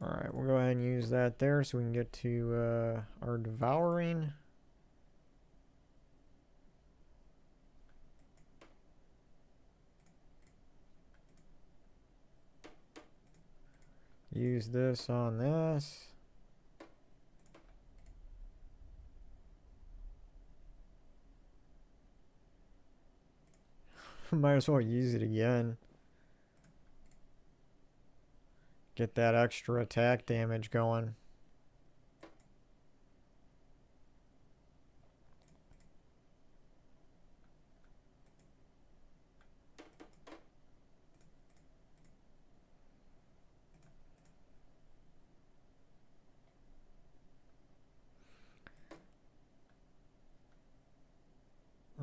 Alright, we'll go ahead and use that there so we can get to our devouring. Use this on this. Might as well use it again. Get that extra attack damage going.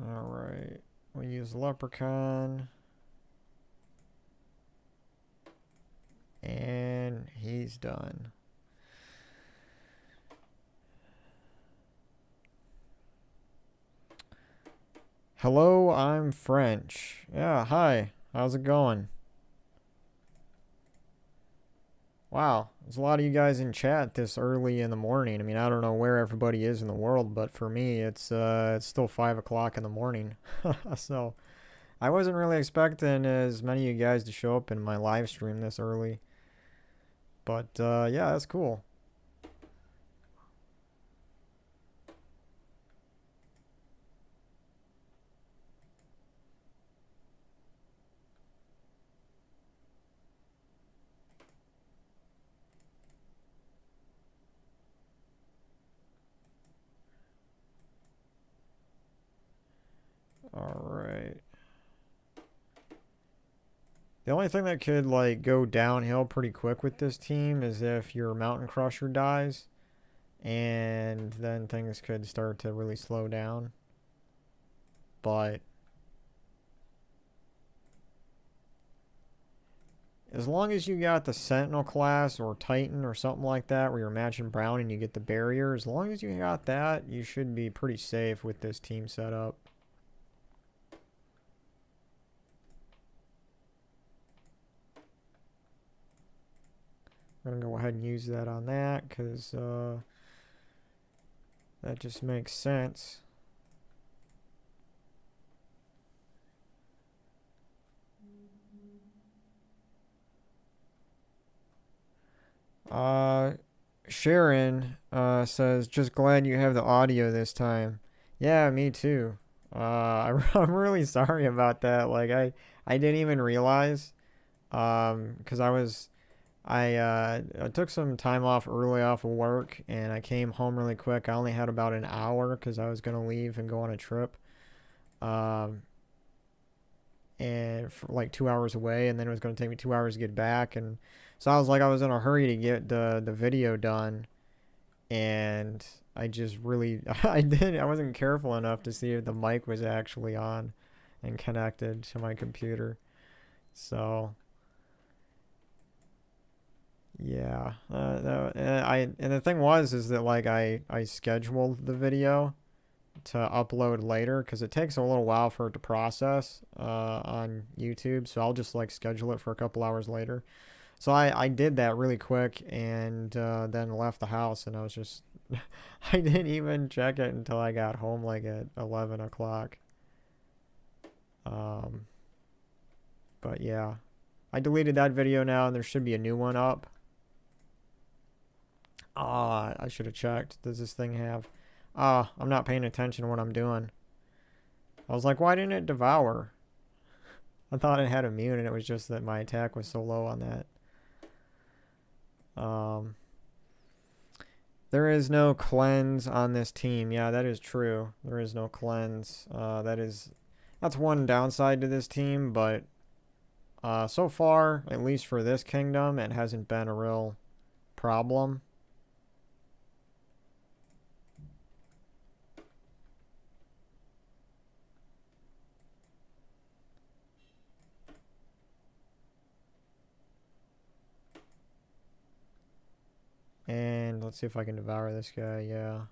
Alright, we'll use Leprechaun. And he's done. Hello, I'm French. Yeah, hi. How's it going? Wow, there's a lot of you guys in chat this early in the morning. I mean, I don't know where everybody is in the world, but for me, it's still 5 o'clock in the morning. So, I wasn't really expecting as many of you guys to show up in my live stream this early. But, yeah, that's cool. Alright. The only thing that could, like, go downhill pretty quick with this team is if your Mountain Crusher dies. And then things could start to really slow down. But as long as you got the Sentinel class or Titan or something like that where you're matching Brown and you get the barrier, as long as you got that, you should be pretty safe with this team setup. I'm going to go ahead and use that on that because that just makes sense. Sharon says, just glad you have the audio this time. Yeah, me too. I'm really sorry about that. Like, I didn't even realize, because I took some time off early off of work, and I came home really quick. I only had about an hour because I was going to leave and go on a trip. And for like 2 hours away, and then it was going to take me 2 hours to get back. And so I was in a hurry to get the video done. And I just really, I wasn't careful enough to see if the mic was actually on and connected to my computer. So... yeah, and the thing is that like I scheduled the video to upload later because it takes a little while for it to process on YouTube, so I'll just like schedule it for a couple hours later. So I did that really quick and then left the house, and I was just I didn't even check it until I got home like at 11 o'clock. But yeah, I deleted that video now, and there should be a new one up. Ah, I should have checked. Does this thing have... Ah, I'm not paying attention to what I'm doing. I was like, why didn't it devour? I thought it had immune, and it was just that my attack was so low on that. There is no cleanse on this team. Yeah, that is true. There is no cleanse. That's one downside to this team, but so far, at least for this kingdom, it hasn't been a real problem. And let's see if I can devour this guy. Yeah.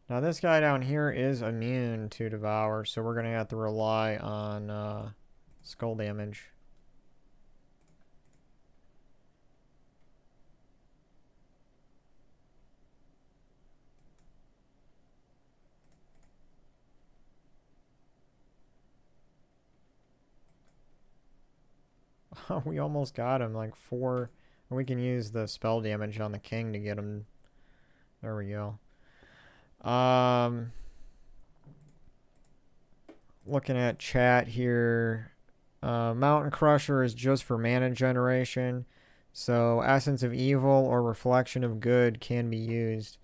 Now this guy down here is immune to devour, so we're going to have to rely on skull damage. We almost got him, like 4. We can use the spell damage on the king to get him. There we go. Looking at chat here. Mountain Crusher is just for mana generation. So Essence of Evil or Reflection of Good can be used.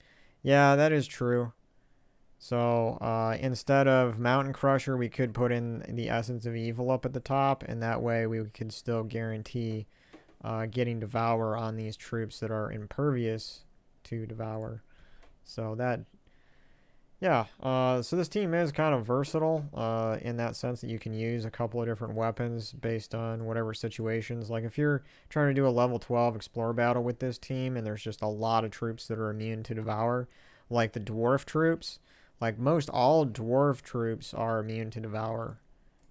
Yeah, that is true. So instead of Mountain Crusher, we could put in the Essence of Evil up at the top, and that way we could still guarantee getting Devour on these troops that are impervious to Devour. So that, yeah. So this team is kind of versatile in that sense that you can use a couple of different weapons based on whatever situations. Like if you're trying to do a level 12 Explorer battle with this team, and there's just a lot of troops that are immune to Devour, like the Dwarf troops. Like most all dwarf troops are immune to Devour,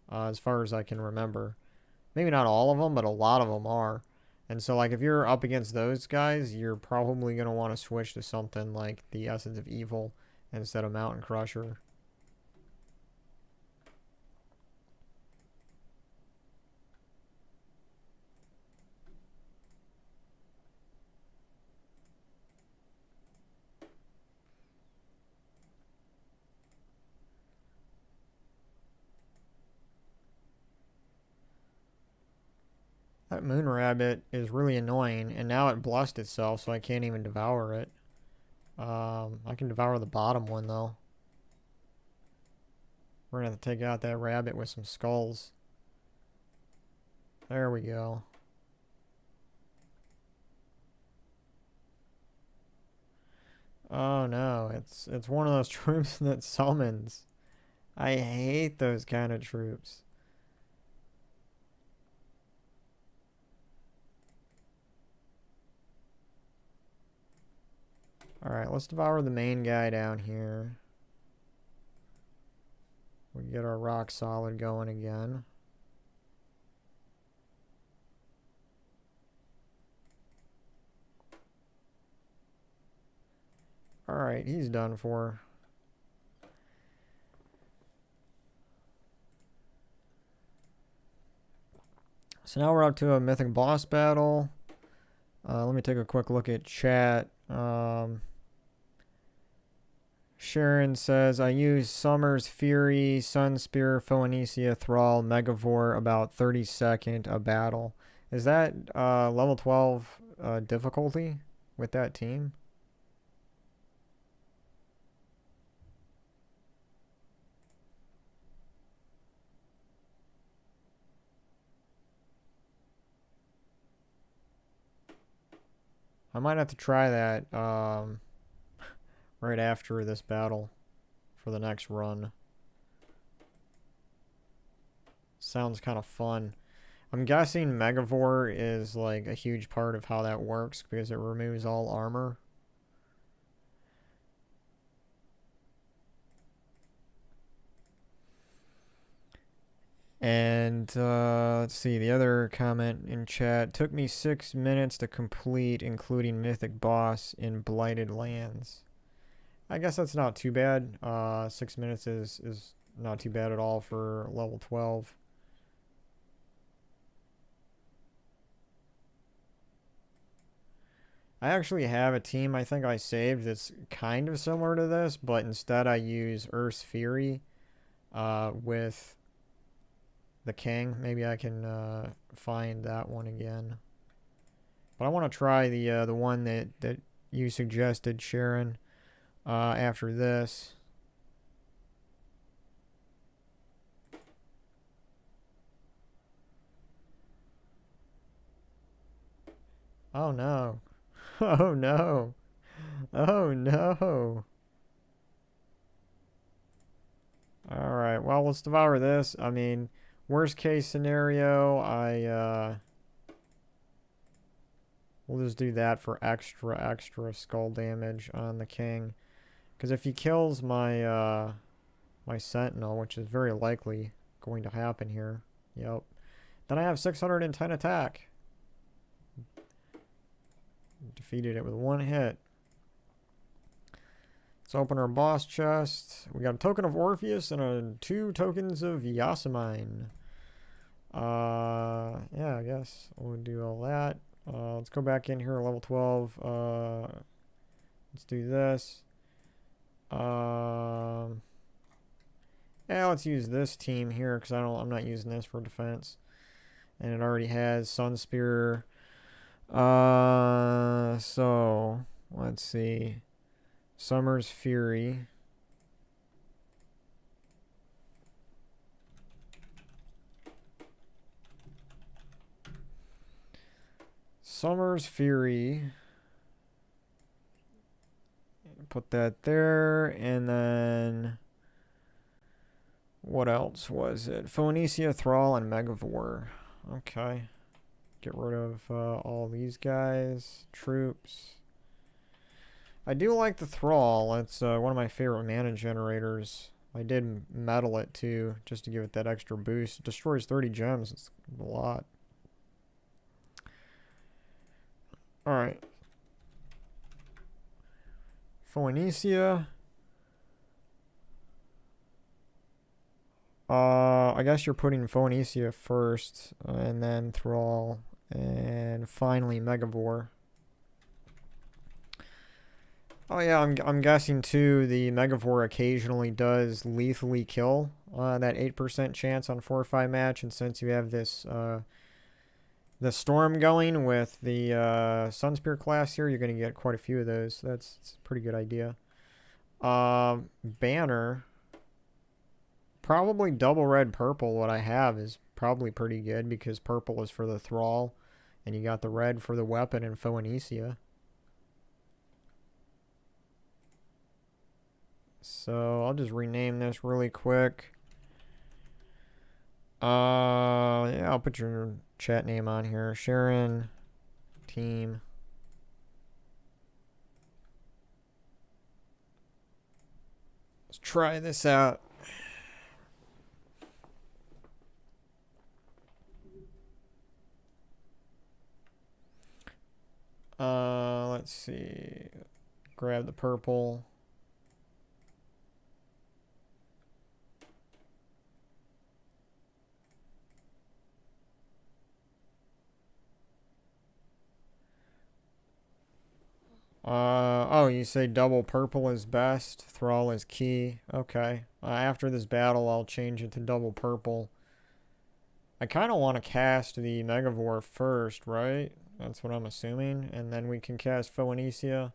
as far as I can remember. Maybe not all of them, but a lot of them are. And so like if you're up against those guys, you're probably going to want to switch to something like the Essence of Evil instead of Mountain Crusher. That moon rabbit is really annoying, and now it blessed itself, so I can't even devour it. I can devour the bottom one, though. We're going to have to take out that rabbit with some skulls. There we go. Oh no, it's one of those troops that summons. I hate those kind of troops. Alright, let's devour the main guy down here. We get our rock solid going again. Alright, he's done for. So now we're up to a mythic boss battle. Let me take a quick look at chat. Sharon says, I use Summer's Fury, Sunspear, Phoenicia, Thrall, Megavore about 32nd a battle. Is that level 12 difficulty with that team? I might have to try that right after this battle for the next run. Sounds kind of fun. I'm guessing Megavore is like a huge part of how that works because it removes all armor. And let's see, the other comment in chat, took me 6 minutes to complete, including Mythic Boss in Blighted Lands. I guess that's not too bad. 6 minutes is not too bad at all for level 12. I actually have a team I think I saved that's kind of similar to this, but instead I use Earth's Fury with the King. Maybe I can find that one again. But I want to try the one that you suggested, Sharon, after this. Oh no. Oh no. Oh no. Alright, well, let's devour this. I mean, worst case scenario, we'll just do that for extra skull damage on the king. Because if he kills my, my sentinel, which is very likely going to happen here, yep, then I have 610 attack. Defeated it with one hit. Let's open our boss chest. We got a token of Orpheus and 2 tokens of Yassamine. Yeah, I guess we'll do all that. Let's go back in here, level 12. Let's do this. Yeah, let's use this team here because I'm not using this for defense, and it already has Sunspear. So let's see. Summer's Fury. Summer's Fury. Put that there, and then what else was it? Phoenicia, Thrall, and Megavore. Okay. Get rid of all these guys. Troops. I do like the Thrall. It's one of my favorite mana generators. I did metal it too, just to give it that extra boost. It destroys 30 gems. It's a lot. Alright. Phoenicia. I guess you're putting Phoenicia first, and then Thrall, and finally Megavore. Oh yeah, I'm guessing too the Megavore occasionally does lethally kill that 8% chance on 4 or 5 match, and since you have this the Storm going with the Sunspear class here, you're going to get quite a few of those. That's a pretty good idea. Banner. Probably double red purple. What I have is probably pretty good because purple is for the Thrall, and you got the red for the weapon and Phoenicia. So I'll just rename this really quick. Yeah, I'll put your chat name on here. Sharon team. Let's try this out. Let's see. Grab the purple. Oh, you say double purple is best, Thrall is key. Okay. After this battle, I'll change it to double purple. I kind of want to cast the Megavore first, right? That's what I'm assuming. And then we can cast Phoenicia.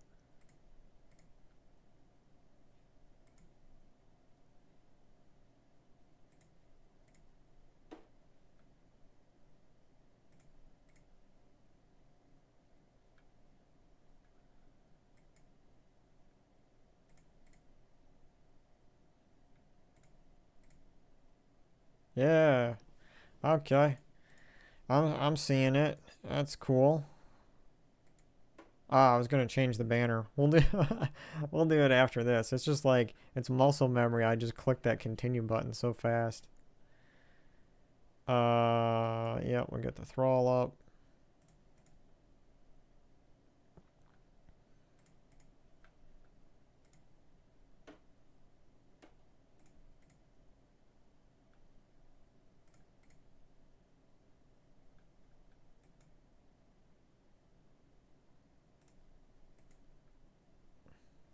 Yeah. Okay. I'm seeing it. That's cool. I was gonna change the banner. We'll do we'll do it after this. It's just like it's muscle memory. I just clicked that continue button so fast. Yeah, we'll get the Thrall up.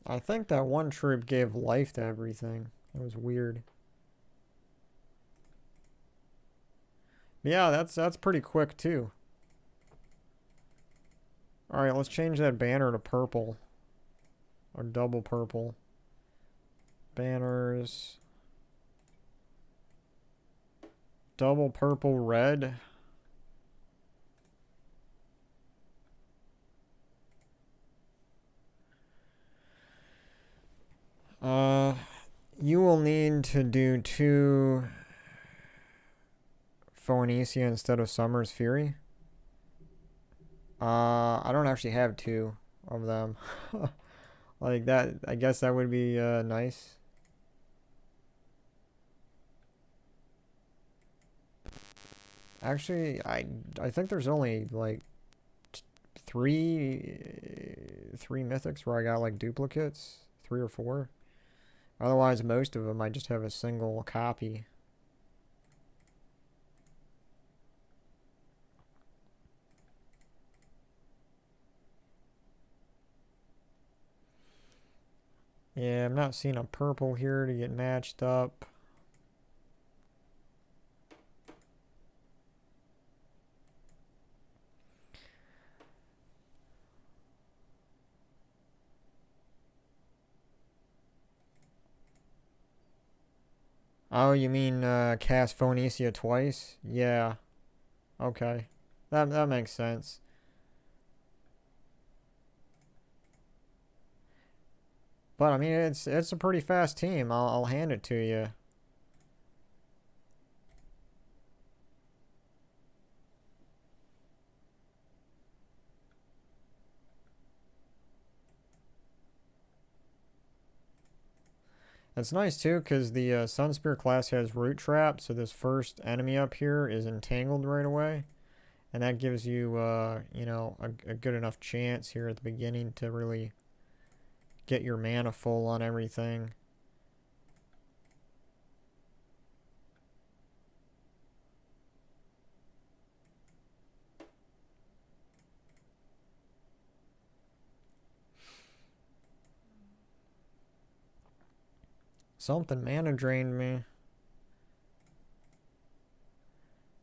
I think that one troop gave life to everything. It was weird. Yeah, that's pretty quick too. Alright, let's change that banner to purple. Or double purple. Banners. Double purple red. You will need to do 2 Phoenicia instead of Summer's Fury. I don't actually have 2 of them. Like that, I guess that would be nice. Actually, I think there's only like three mythics where I got like duplicates, 3 or 4. Otherwise, most of them I just have a single copy. Yeah, I'm not seeing a purple here to get matched up. Oh, you mean cast Phoenicia twice? Yeah. Okay. That makes sense. But I mean, it's a pretty fast team. I'll hand it to you. It's nice too, because the Sunspear class has Root Trap, so this first enemy up here is entangled right away. And that gives you, you know, a good enough chance here at the beginning to really get your mana full on everything. Something mana drained me.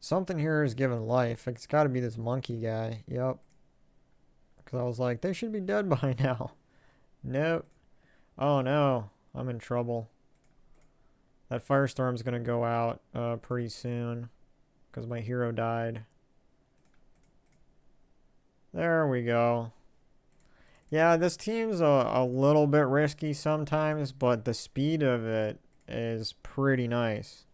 Something here is giving life. It's got to be this monkey guy. Yep. Because I was like, they should be dead by now. Nope. Oh no. I'm in trouble. That firestorm's going to go out pretty soon. Because my hero died. There we go. Yeah, this team's a little bit risky sometimes, but the speed of it is pretty nice.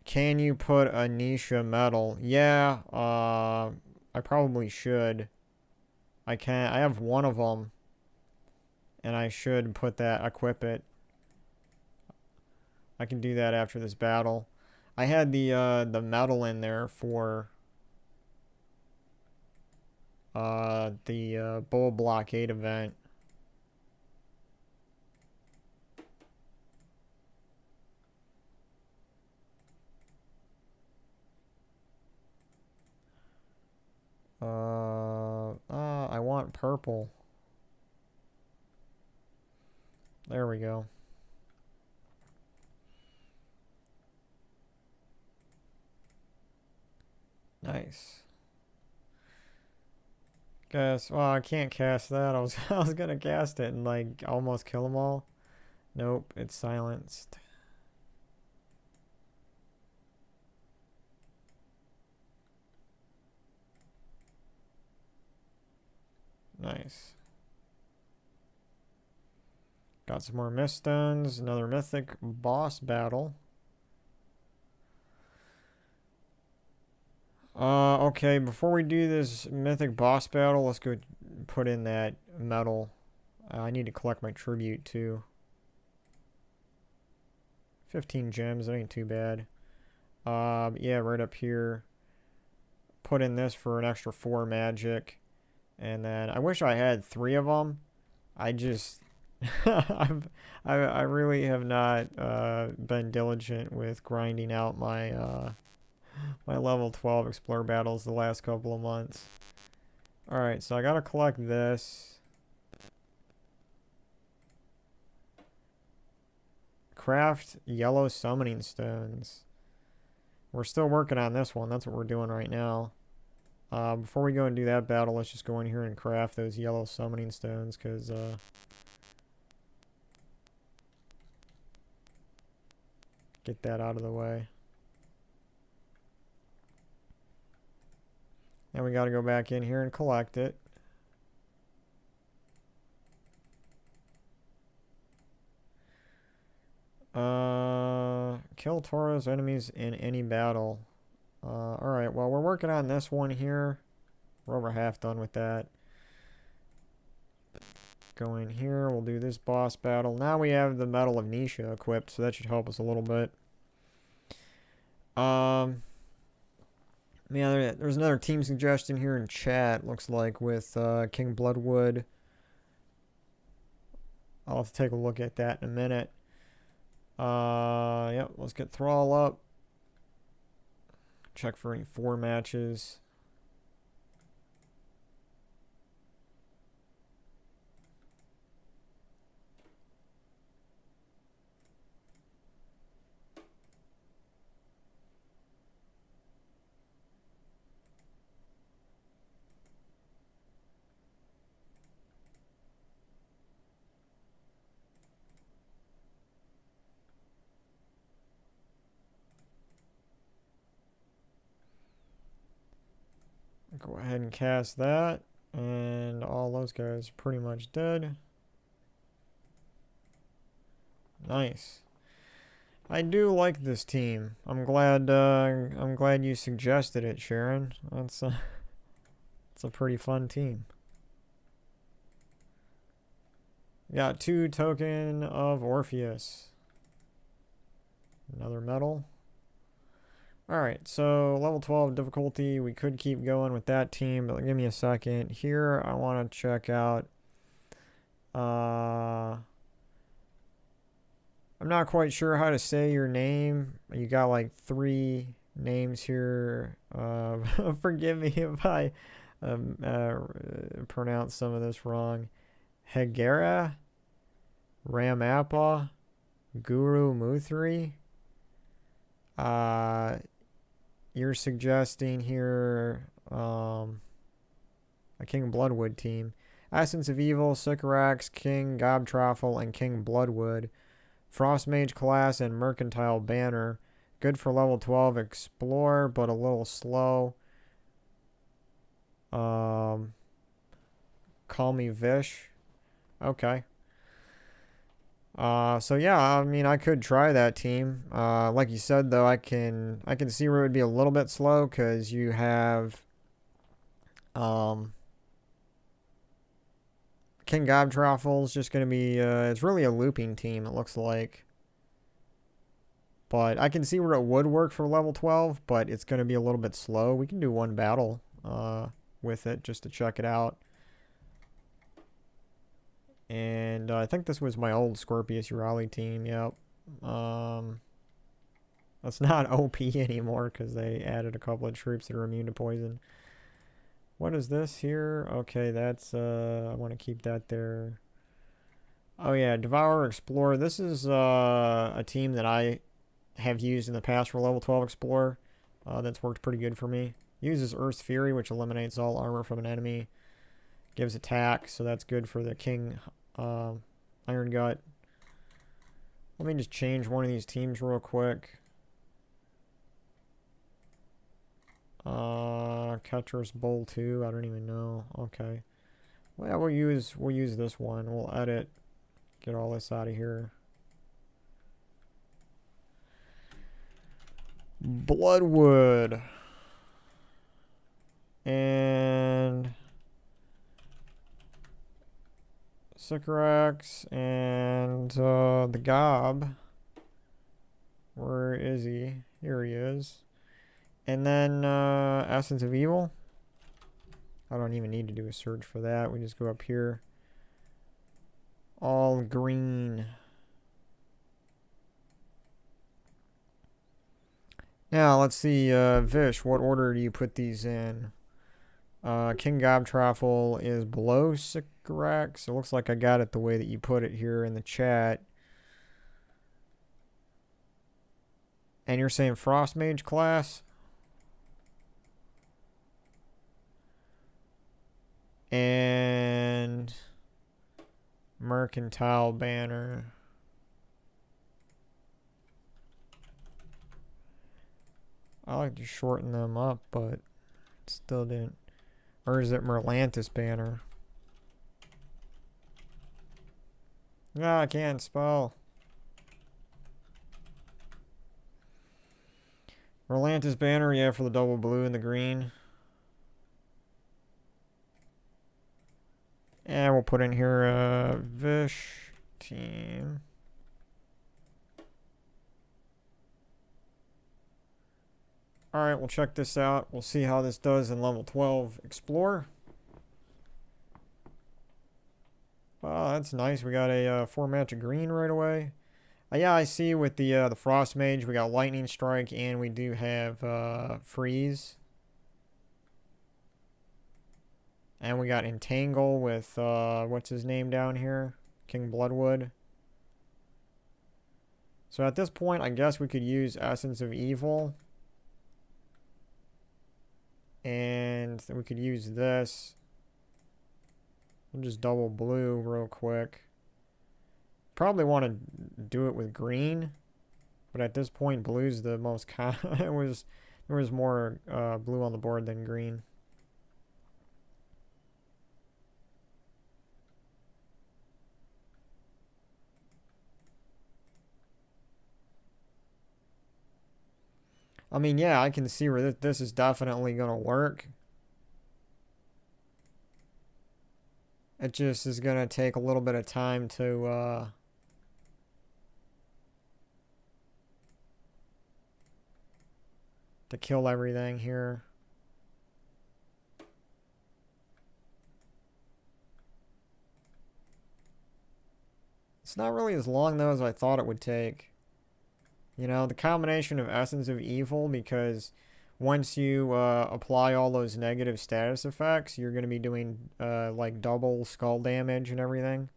Can you put a Nisha medal? Yeah, I probably should. I can. I have one of them, and I should equip it. I can do that after this battle. I had the medal in there for the Bull Blockade event. I want purple. There we go. Nice. Guess, well, I can't cast that. I was gonna cast it and like almost kill them all. Nope, it's silenced. Nice. Got some more mist stones, another mythic boss battle. Okay, before we do this mythic boss battle, let's go put in that medal. I need to collect my tribute too. 15 gems, that ain't too bad. Yeah, right up here. Put in this for an extra 4 magic. And then, I wish I had 3 of them. I just I really have not been diligent with grinding out my my level 12 Explorer battles the last couple of months. Alright, so I gotta collect this. Craft yellow summoning stones. We're still working on this one. That's what we're doing right now. Before we go and do that battle, let's just go in here and craft those yellow summoning stones, because get that out of the way. Now we gotta go back in here and collect it. Kill Tauros enemies in any battle. Alright, well, we're working on this one here. We're over half done with that. Go in here, we'll do this boss battle. Now we have the Medal of Nisha equipped, so that should help us a little bit. Yeah, there's another team suggestion here in chat, looks like, with King Bloodwood. I'll have to take a look at that in a minute. Yep, let's get Thrall up. Check for any 4 matches. Go ahead and cast that. And all those guys are pretty much dead. Nice. I do like this team. I'm glad you suggested it, Sharon. It's a pretty fun team. Got 2 token of Orpheus. Another medal. Alright, so level 12 difficulty. We could keep going with that team, but give me a second. Here, I want to check out... I'm not quite sure how to say your name. You got like 3 names here. Forgive me if I pronounce some of this wrong. Hegera, Ramappa, Guru Muthri. You're suggesting here a King Bloodwood team. Essence of Evil, Sycorax, King Gobtraffle, and King Bloodwood. Frostmage class and Mercantile Banner. Good for level 12 Explore, but a little slow. Call me Vish. Okay. So yeah, I mean, I could try that team. Like you said, though, I can see where it would be a little bit slow, because you have King Gobtraffle is just going to be, it's really a looping team, it looks like. But I can see where it would work for level 12, but it's going to be a little bit slow. We can do 1 battle with it just to check it out. And I think this was my old Scorpius Urali team, yep. That's not OP anymore, because they added a couple of troops that are immune to poison. What is this here? Okay, that's, I want to keep that there. Oh yeah, Devour Explorer. This is a team that I have used in the past for level 12 Explorer. That's worked pretty good for me. Uses Earth's Fury, which eliminates all armor from an enemy. Gives attack, so that's good for the King Iron Gut. Let me just change one of these teams real quick. Catcher's Bowl 2, I don't even know. Okay. Well, yeah, we'll use this one. We'll edit. Get all this out of here. Bloodwood. And Sycorax and the Gob. Where is he? Here he is. And then Essence of Evil. I don't even need to do a search for that. We just go up here. all green. Now, let's see, Vish, what order do you put these in? King Gobtraffle is below Sycorax. It looks like I got it the way that you put it here in the chat. And you're saying Frost Mage class? And Mercantile Banner. I like to shorten them up, but still didn't. Or is it Merlantis Banner? No, I can't spell. Merlantis Banner, yeah, for the double blue and the green. And we'll put in here Vish team. Alright, we'll check this out. We'll see how this does in level 12 Explore. Oh, that's nice. We got a 4-match of green right away. Yeah, I see with the Frost Mage, we got Lightning Strike, and we do have Freeze. And we got Entangle with, what's his name down here? King Bloodwood. So at this point, I guess we could use Essence of Evil. And we could use this. We'll just double blue real quick. Probably want to do it with green. But at this point, blue's the most there was more blue on the board than green. I mean, yeah, I can see where this is definitely going to work. It just is going to take a little bit of time to kill everything here. It's not really as long, though, as I thought it would take. You know, the combination of Essence of Evil, because once you apply all those negative status effects, you're going to be doing like double skull damage and everything.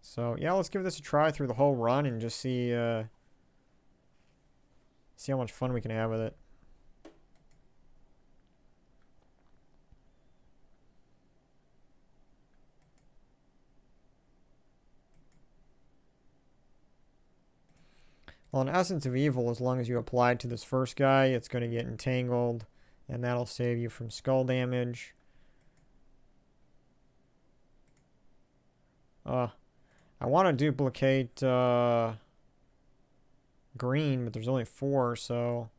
So yeah, let's give this a try through the whole run and just see how much fun we can have with it. Well, in Essence of Evil, as long as you apply it to this first guy, it's going to get entangled, and that'll save you from skull damage. I want to duplicate green, but there's only 4, so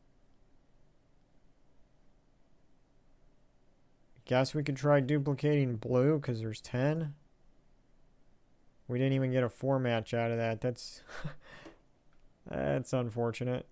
I guess we could try duplicating blue, because there's 10. We didn't even get a 4-match out of that. That's... That's unfortunate.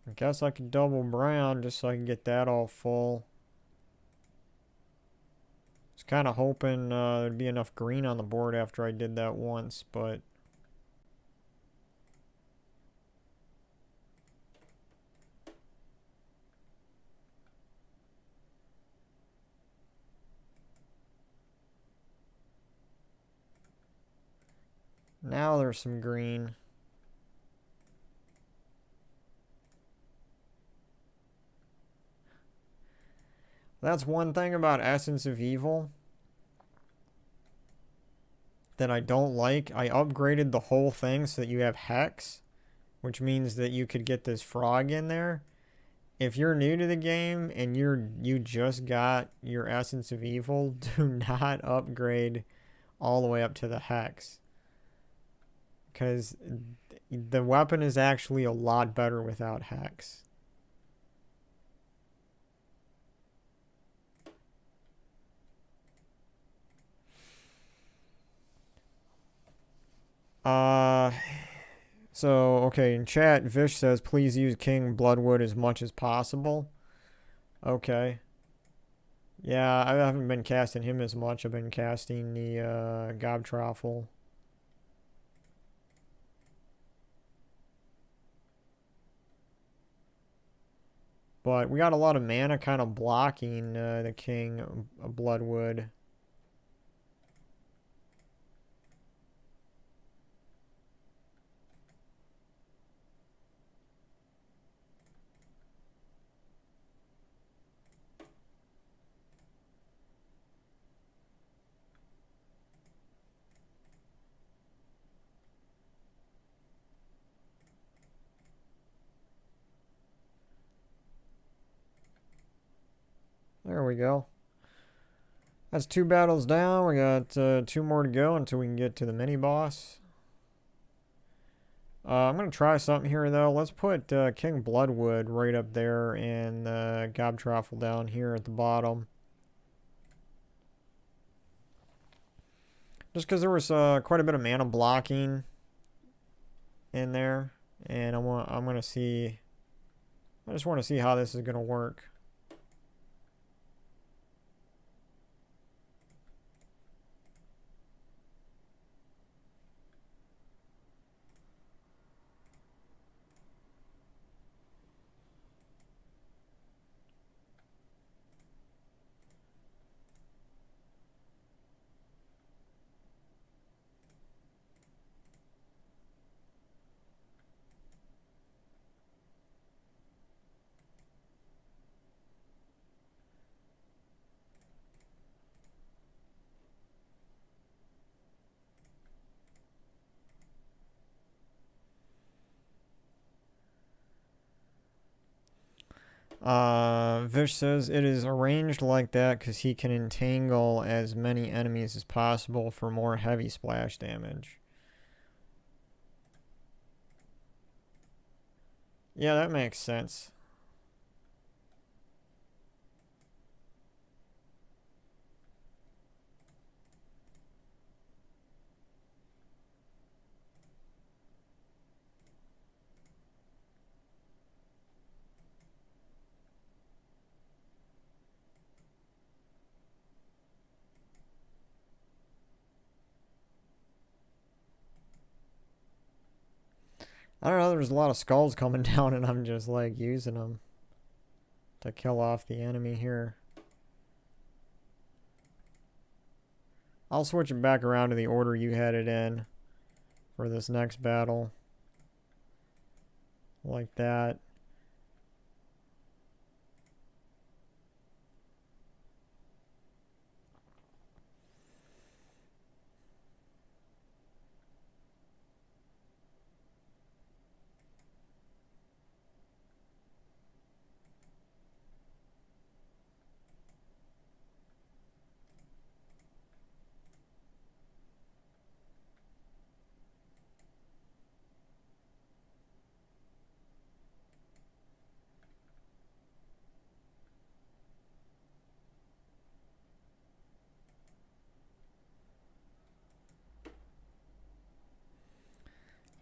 I guess I could double brown just so I can get that all full. I was kind of hoping there'd be enough green on the board after I did that once, but... Now there's some green. That's one thing about Essence of Evil that I don't like. I upgraded the whole thing so that you have Hex, which means that you could get this frog in there. If you're new to the game and you just got your Essence of Evil, do not upgrade all the way up to the Hex. Because the weapon is actually a lot better without Hex. Uh, so, okay, in chat, Vish says, please use King Bloodwood as much as possible. Okay. Yeah, I haven't been casting him as much. I've been casting the Gobtroffel. But we got a lot of mana kind of blocking the King Bloodwood. There we go. That's 2 battles down. We got 2 more to go until we can get to the mini boss. I'm going to try something here, though. Let's put King Bloodwood right up there and Gobtroffel down here at the bottom. Just because there was quite a bit of mana blocking in there. And I'm going to see... I just want to see how this is going to work. Vish says it is arranged like that because he can entangle as many enemies as possible for more heavy splash damage. Yeah, that makes sense. I don't know, there's a lot of skulls coming down and I'm just like using them to kill off the enemy here. I'll switch it back around to the order you had it in for this next battle. Like that.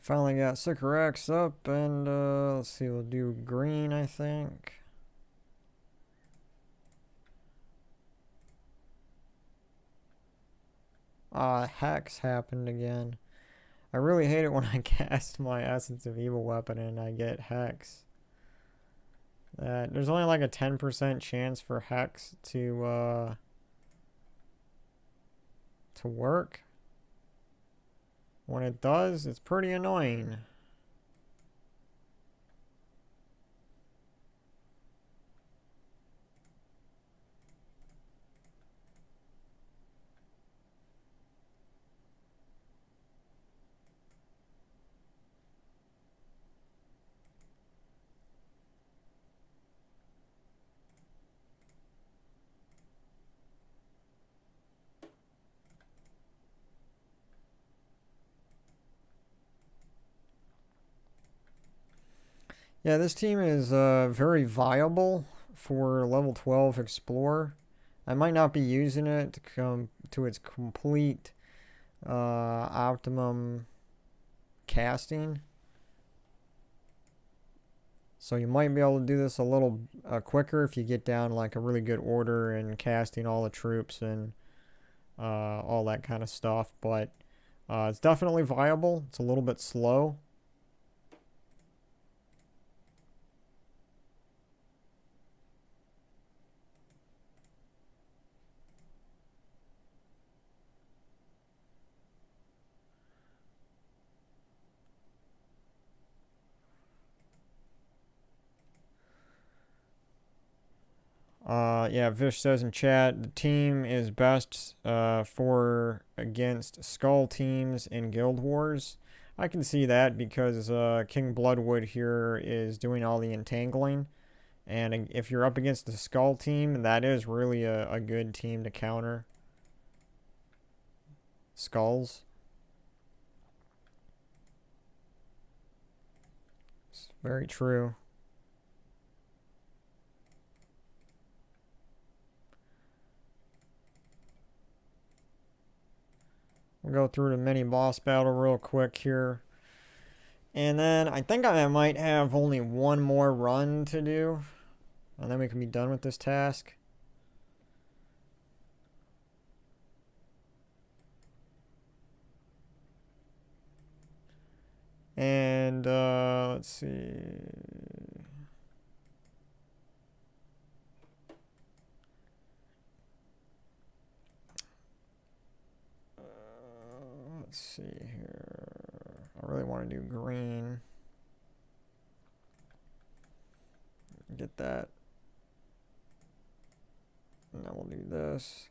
Finally got Sycorax up, and let's see, we'll do green, I think. Hex happened again. I really hate it when I cast my Essence of Evil weapon and I get Hex. There's only like a 10% chance for Hex to work. When it does, it's pretty annoying. Yeah, this team is very viable for level 12 Explorer. I might not be using it to come to its complete optimum casting. So you might be able to do this a little quicker if you get down like a really good order and casting all the troops and all that kind of stuff. But it's definitely viable. It's a little bit slow. Yeah, Vish says in chat, the team is best for against skull teams in Guild Wars. I can see that because King Bloodwood here is doing all the entangling. And if you're up against the skull team, that is really a good team to counter skulls. It's very true. We'll go through the mini boss battle real quick here. And then I think I might have only one more run to do. And then we can be done with this task. And let's see. Let's see here. I really want to do green. Get that. And then we'll do this.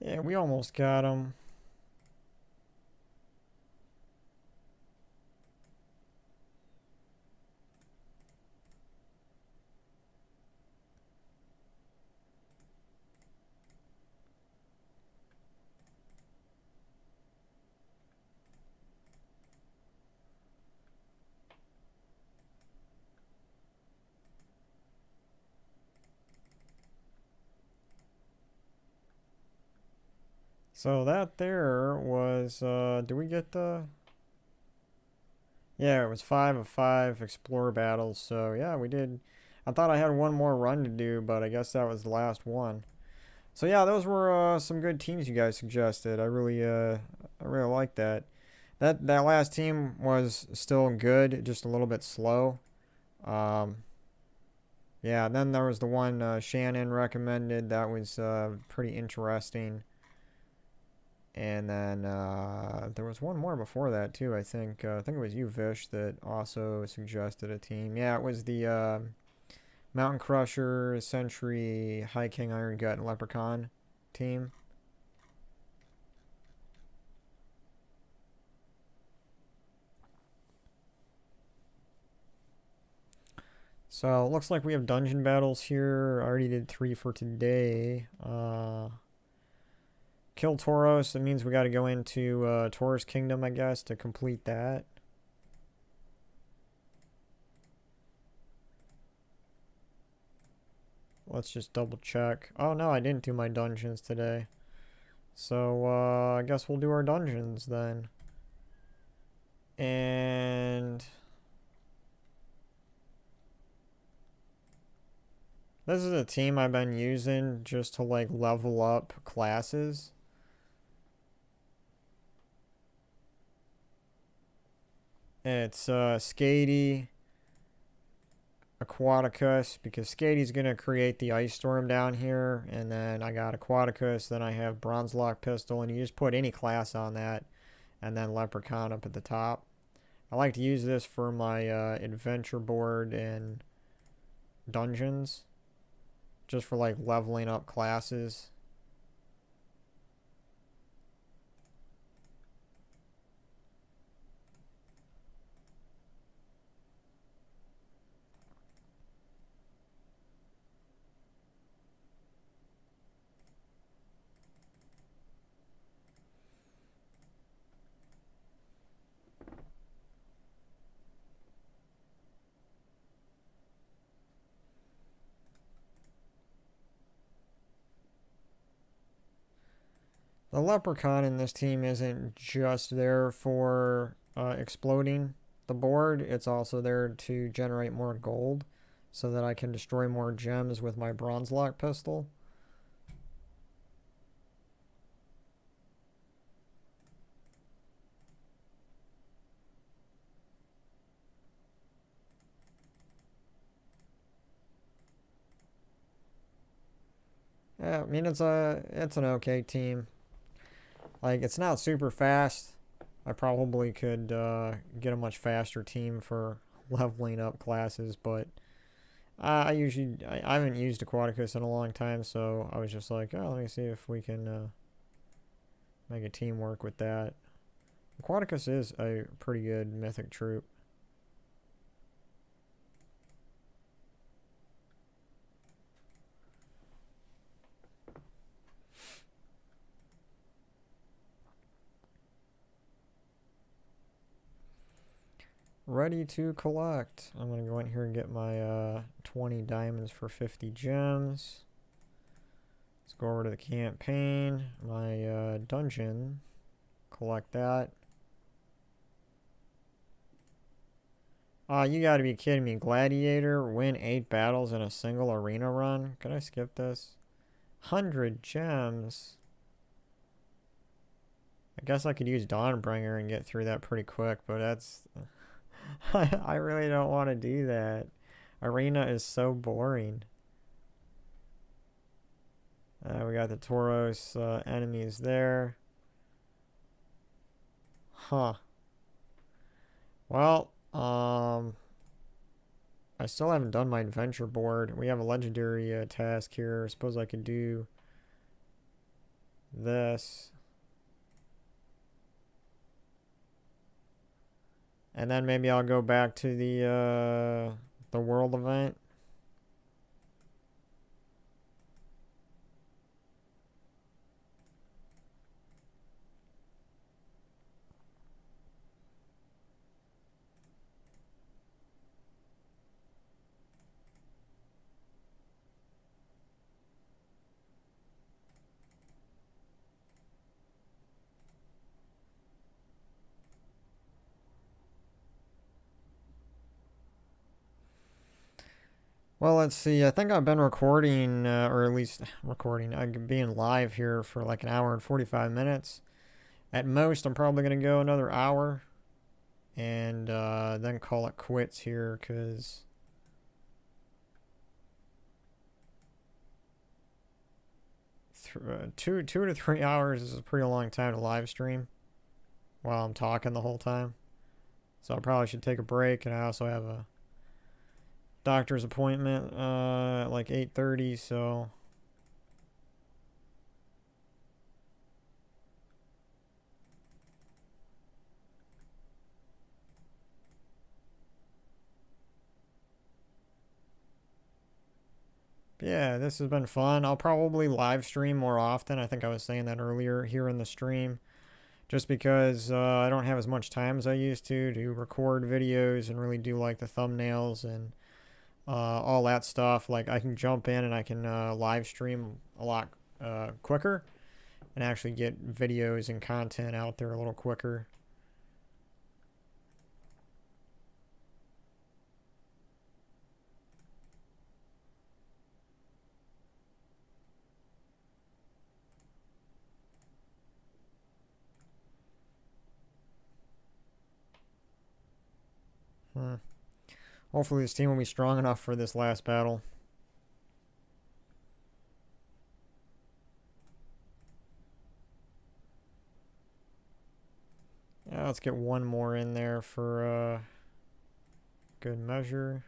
Yeah, we almost got him. So that there was, did we get the... Yeah, it was 5 of 5 Explorer battles, so yeah, we did. I thought I had one more run to do, but I guess that was the last one. So yeah, those were some good teams you guys suggested. I really like that. That last team was still good, just a little bit slow. Um, yeah, then there was the one Shannon recommended that was pretty interesting. And then there was one more before that too. I think it was you, Vish, that also suggested a team. Yeah, it was the Mountain Crusher, Sentry, High King, Iron Gut, and Leprechaun team. So it looks like we have dungeon battles here. I already did 3 for today. Kill Tauros. That means we got to go into Taurus Kingdom, I guess, to complete that. Let's just double check. Oh no, I didn't do my dungeons today. So I guess we'll do our dungeons then. And this is a team I've been using just to like level up classes. It's Skady, Aquaticus, because Skady's going to create the ice storm down here, and then I got Aquaticus, then I have Bronze Lock Pistol, and you just put any class on that, and then Leprechaun up at the top. I like to use this for my adventure board and dungeons, just for like leveling up classes. The Leprechaun in this team isn't just there for exploding the board, it's also there to generate more gold so that I can destroy more gems with my Bronze Lock Pistol. Yeah, I mean it's an okay team. Like, it's not super fast. I probably could get a much faster team for leveling up classes, but I haven't used Aquaticus in a long time, so I was just like, oh, let me see if we can make a team work with that. Aquaticus is a pretty good mythic troop. Ready to collect. I'm going to go in here and get my 20 diamonds for 50 gems. Let's go over to the campaign. My dungeon. Collect that. You gotta be kidding me. Gladiator, win 8 battles in a single arena run. Could I skip this? 100 gems. I guess I could use Dawnbringer and get through that pretty quick, but that's... I really don't want to do that. Arena is so boring. We got the Tauros enemies there. Huh. Well, I still haven't done my adventure board. We have a legendary task here. I suppose I could do this. And then maybe I'll go back to the world event. Well, let's see. I think I've been recording, or at least recording. I'm being live here for like an hour and 45 minutes. At most, I'm probably going to go another hour and then call it quits here because two to 3 hours is a pretty long time to live stream while I'm talking the whole time. So I probably should take a break, and I also have a doctor's appointment at like 8:30, so yeah, this has been fun. I'll probably live stream more often. I think I was saying that earlier here in the stream, just because I don't have as much time as I used to record videos and really do like the thumbnails and all that stuff. Like, I can jump in and I can live stream a lot quicker and actually get videos and content out there a little quicker. Hopefully this team will be strong enough for this last battle. Yeah, let's get one more in there for good measure.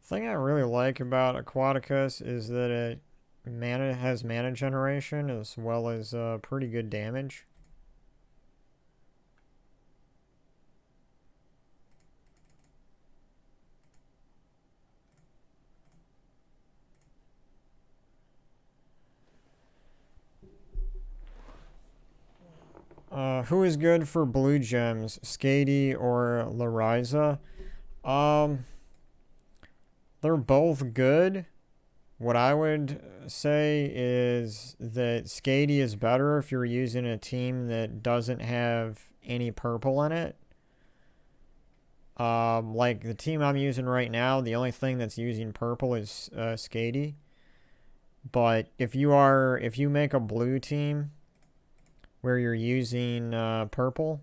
The thing I really like about Aquaticus is that it has mana generation as well as pretty good damage. Who is good for blue gems, Skady or Laraiza? Um, they're both good. What I would say is that Skady is better if you're using a team that doesn't have any purple in it. Like the team I'm using right now, the only thing that's using purple is Skady. But if you make a blue team where you're using purple,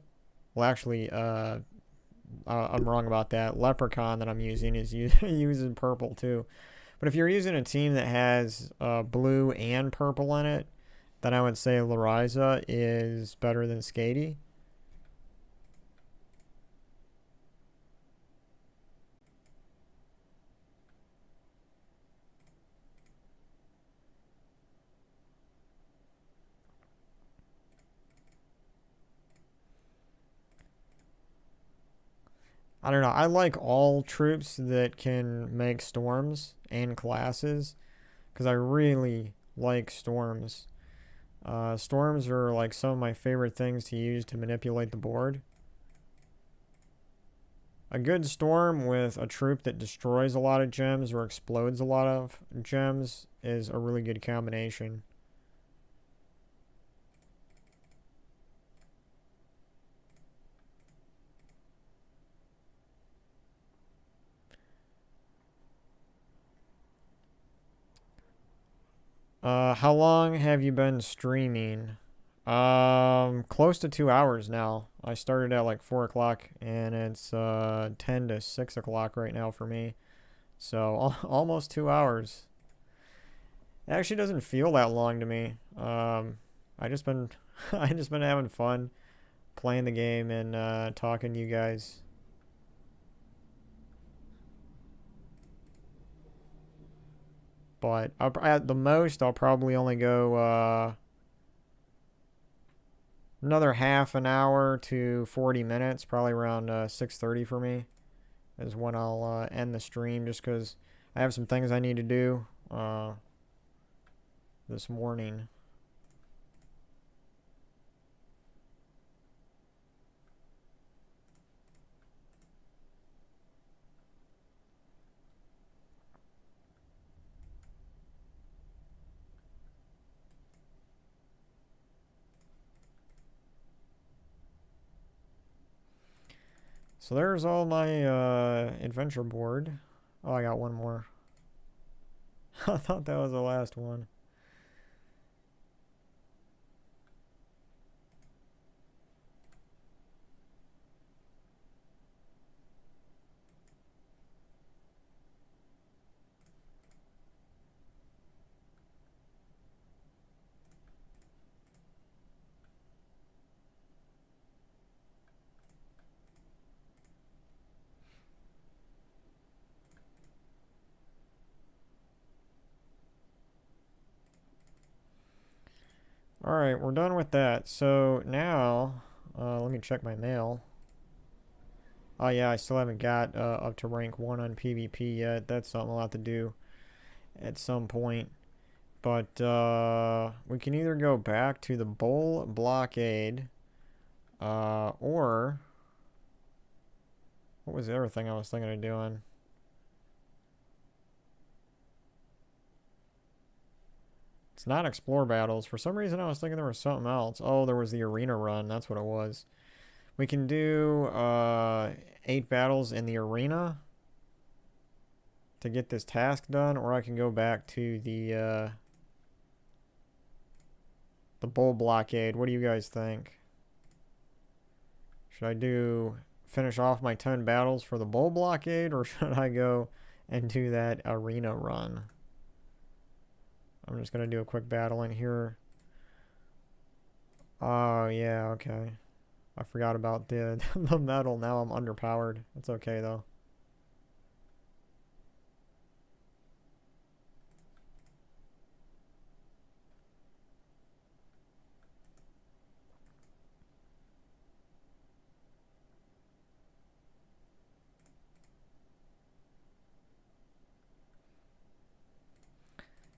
well, actually, I'm wrong about that. Leprechaun that I'm using is using purple too. But if you're using a team that has blue and purple in it, then I would say Laraiza is better than Skady. I don't know. I like all troops that can make storms and classes because I really like storms. Storms are like some of my favorite things to use to manipulate the board. A good storm with a troop that destroys a lot of gems or explodes a lot of gems is a really good combination. How long have you been streaming? Close to 2 hours now. I started at like 4 o'clock, and it's 10 to 6 o'clock right now for me. So almost 2 hours. It actually doesn't feel that long to me. I just been I just been having fun playing the game and talking to you guys. But at the most, I'll probably only go another half an hour to 40 minutes, probably around 6:30 for me, is when I'll end the stream, just because I have some things I need to do this morning. So there's all my adventure board. Oh, I got one more. I thought that was the last one. Alright, we're done with that. So now, let me check my mail. Oh yeah, I still haven't got up to rank 1 on PvP yet. That's something I'll have to do at some point. But we can either go back to the Bull Blockade, or what was the other thing I was thinking of doing? It's not explore battles. For some reason, I was thinking there was something else. Oh, there was the arena run. That's what it was. We can do 8 battles in the arena to get this task done, or I can go back to the bull blockade. What do you guys think? Should I finish off my 10 battles for the bull blockade, or should I go and do that arena run? I'm just going to do a quick battle in here. Oh, yeah, okay. I forgot about the metal. Now I'm underpowered. It's okay, though.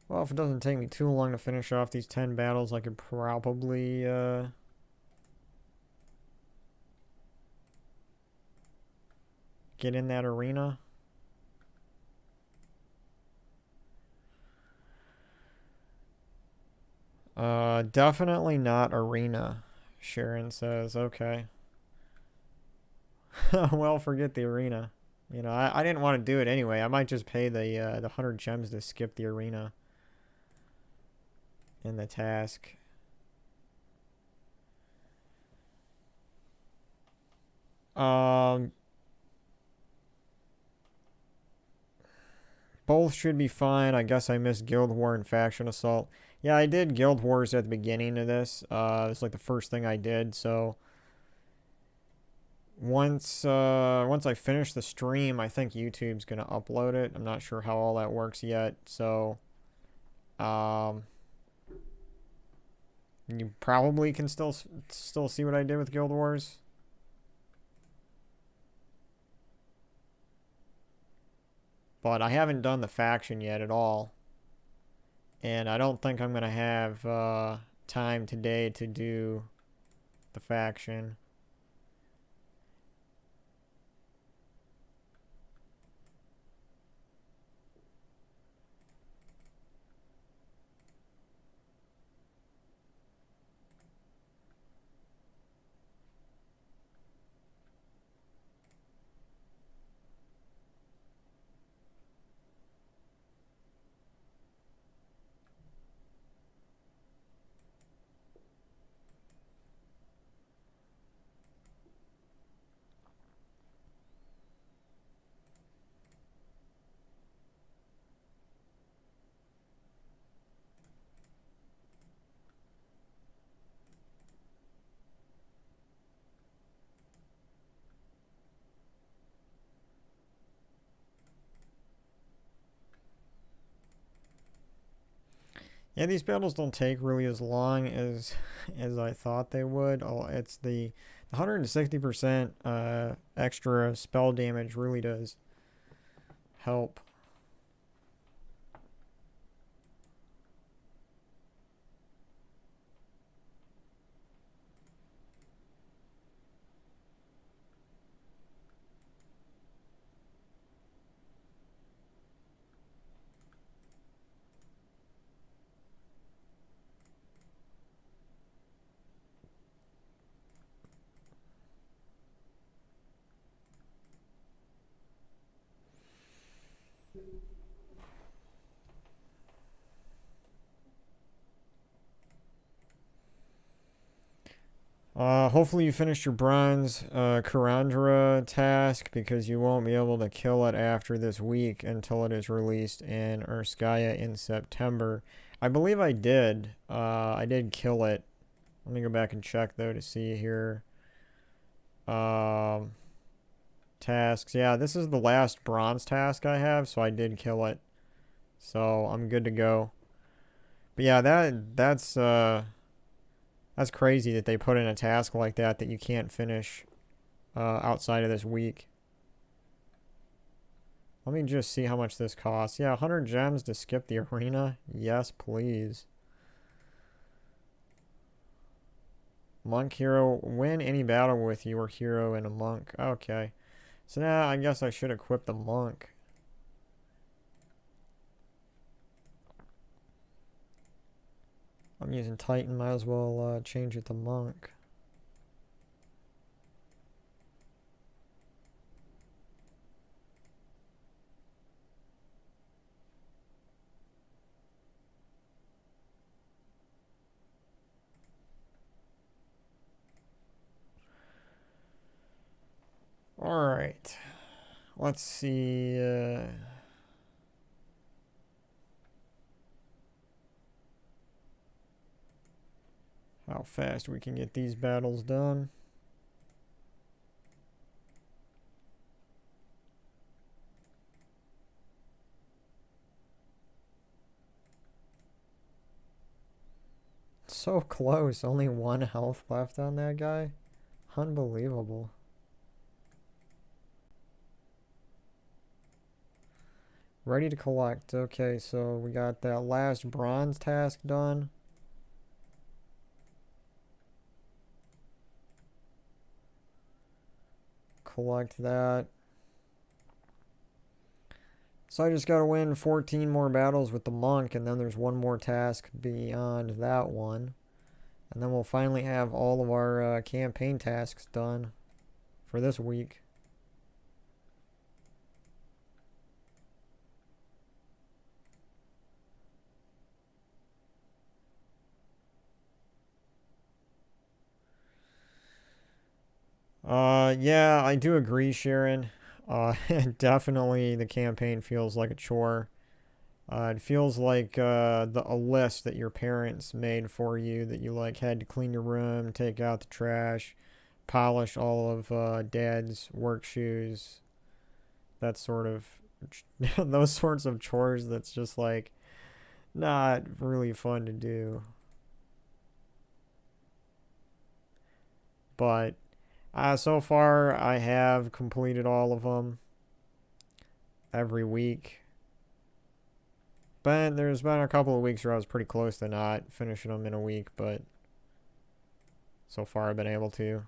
Well, if it doesn't take me too long to finish off these 10 battles, I could probably, get in that arena. Definitely not arena, Sharon says. Okay. Well, forget the arena. You know, I didn't want to do it anyway. I might just pay the 100 gems to skip the arena in the task. Both should be fine. I guess I missed Guild War and Faction Assault. Yeah, I did Guild Wars at the beginning of this. It's like the first thing I did, so once I finish the stream, I think YouTube's gonna upload it. I'm not sure how all that works yet, so you probably can still see what I did with Guild Wars. But I haven't done the faction yet at all. And I don't think I'm going to have time today to do the faction. Yeah, these battles don't take really as long as I thought they would. Oh, it's the 160% extra spell damage really does help. Hopefully you finished your bronze Karandra task, because you won't be able to kill it after this week until it is released in Urskaya in September. I believe I did. I did kill it. Let me go back and check though to see here. Tasks. Yeah, this is the last bronze task I have, so I did kill it. So I'm good to go. But yeah, that's crazy that they put in a task like that you can't finish outside of this week. Let me just see how much this costs. Yeah, 100 gems to skip the arena. Yes, please. Monk hero. Win any battle with your hero and a monk. Okay. So now I guess I should equip the monk. I'm using Titan, might as well change it to Monk. Alright. Let's see. How fast we can get these battles done. So close. Only 1 health left on that guy. Unbelievable. Ready to collect. Okay, so we got that last bronze task done. Collect that. So I just gotta win 14 more battles with the monk, and then there's one more task beyond that one. And then we'll finally have all of our campaign tasks done for this week. Yeah, I do agree, Sharon. Definitely the campaign feels like a chore. It feels like a list that your parents made for you, that you like had to clean your room, take out the trash, polish all of dad's work shoes, that sort of those sorts of chores that's just like not really fun to do. But so far I have completed all of them every week. But there's been a couple of weeks where I was pretty close to not finishing them in a week, but so far I've been able to.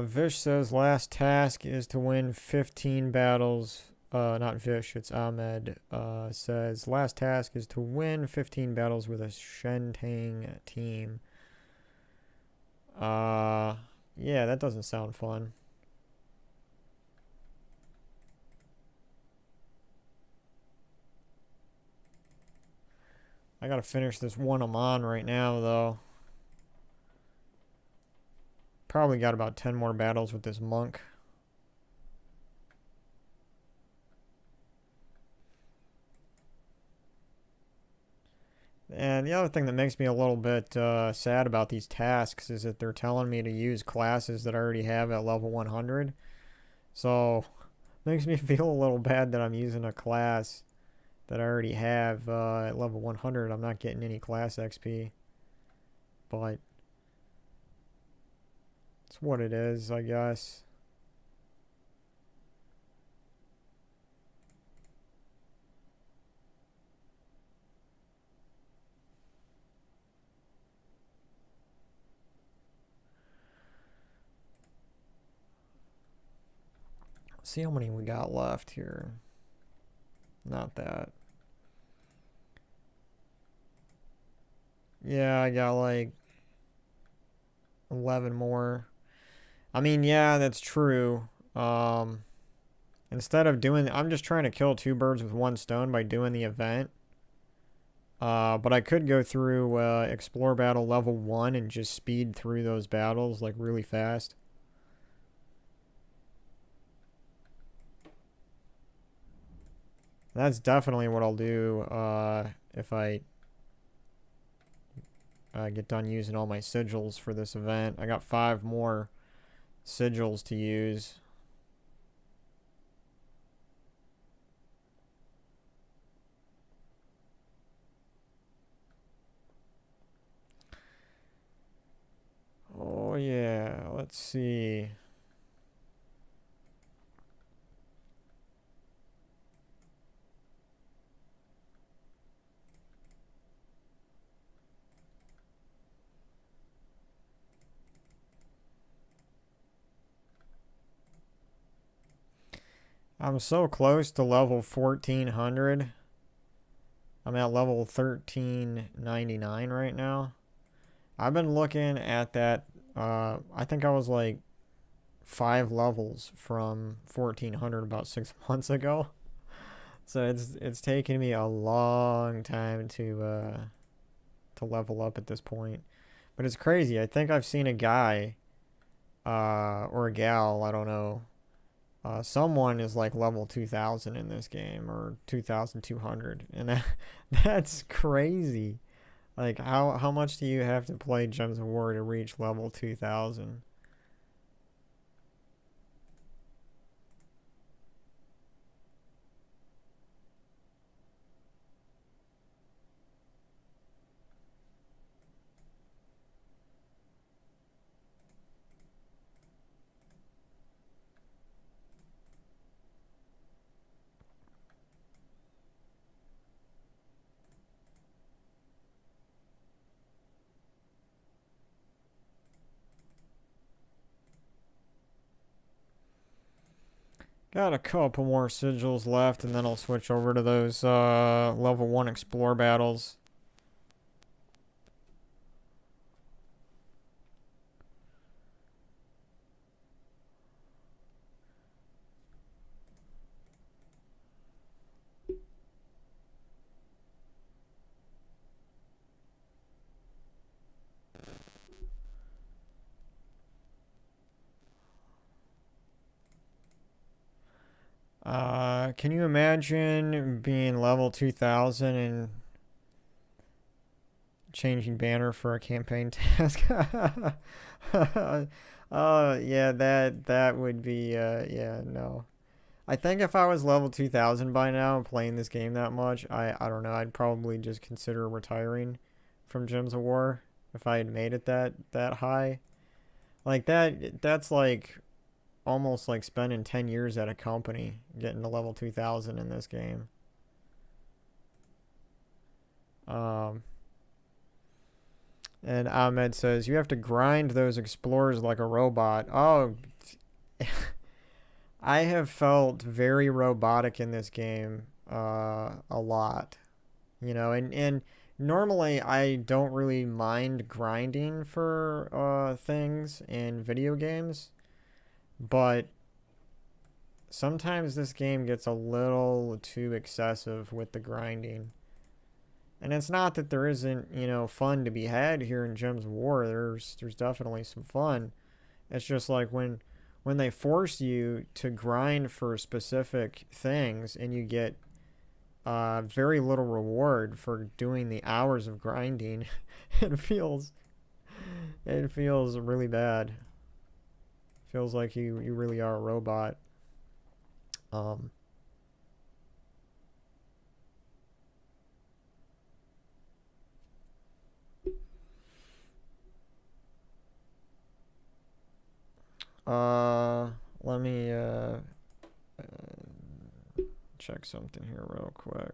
Vish says last task is to win 15 battles. Not Vish, it's Ahmed. Says last task is to win 15 battles with a Shentang team. Yeah, that doesn't sound fun. I gotta finish this one I'm on right now, though. Probably got about 10 more battles with this monk. And the other thing that makes me a little bit sad about these tasks is that they're telling me to use classes that I already have at level 100. So, makes me feel a little bad that I'm using a class that I already have at level 100. I'm not getting any class XP. But it's what it is, I guess. See how many we got left here. Not that. Yeah, I got like 11 more. I mean, yeah, that's true. Instead of doing, I'm just trying to kill 2 birds with 1 stone by doing the event. But I could go through Explore Battle level 1 and just speed through those battles like really fast. That's definitely what I'll do if I get done using all my sigils for this event. I got 5 more sigils to use. Oh yeah, let's see. I'm so close to level 1400. I'm at level 1399 right now. I've been looking at that. I think I was like 5 levels from 1400 about 6 months ago. So it's taken me a long time to level up at this point. But it's crazy. I think I've seen a guy or a gal, I don't know. Someone is like level 2000 in this game, or 2200, and that's crazy. Like how much do you have to play Gems of War to reach level 2000? Got a couple more sigils left, and then I'll switch over to those level 1 explore battles. Can you imagine being level 2000 and changing banner for a campaign task? Oh, yeah, that would be, yeah, no. I think if I was level 2000 by now and playing this game that much, I don't know, I'd probably just consider retiring from Gems of War if I had made it that high. Like that's like almost like spending 10 years at a company getting to level 2000 in this game. Um, and Ahmed says, you have to grind those explorers like a robot. Oh, I have felt very robotic in this game a lot. And normally I don't really mind grinding for things in video games, but sometimes this game gets a little too excessive with the grinding. And it's not that there isn't, fun to be had here in Gems of War. There's definitely some fun. It's just like when they force you to grind for specific things and you get very little reward for doing the hours of grinding, it feels really bad. Feels like you really are a robot. Um, Let me check something here real quick.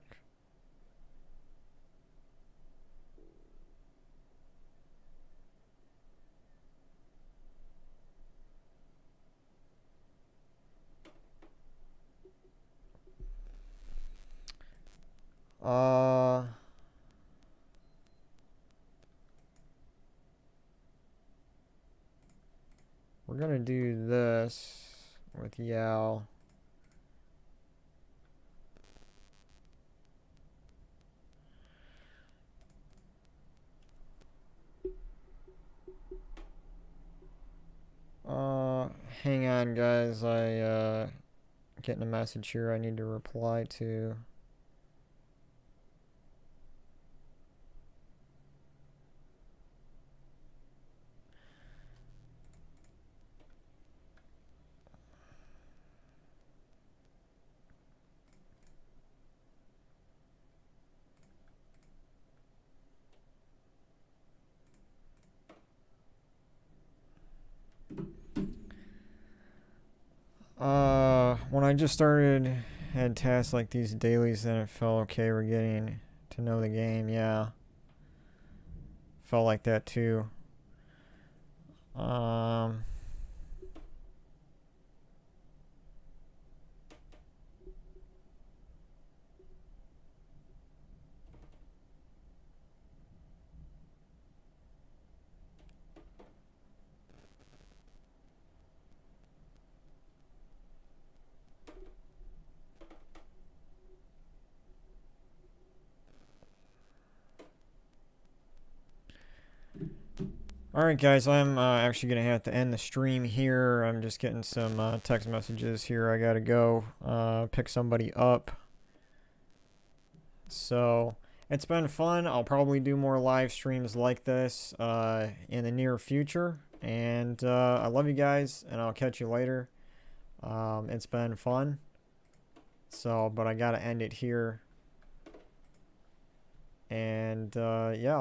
We're gonna do this with Yao. Hang on, guys. Getting a message here I need to reply to. when I just started, had tasks like these dailies, then it felt okay. We're getting to know the game. Yeah. Felt like that too. Alright guys, I'm actually going to have to end the stream here. I'm just getting some text messages here. I got to go pick somebody up. So, it's been fun. I'll probably do more live streams like this in the near future. And I love you guys, and I'll catch you later. It's been fun. So, but I got to end it here. And yeah, I'll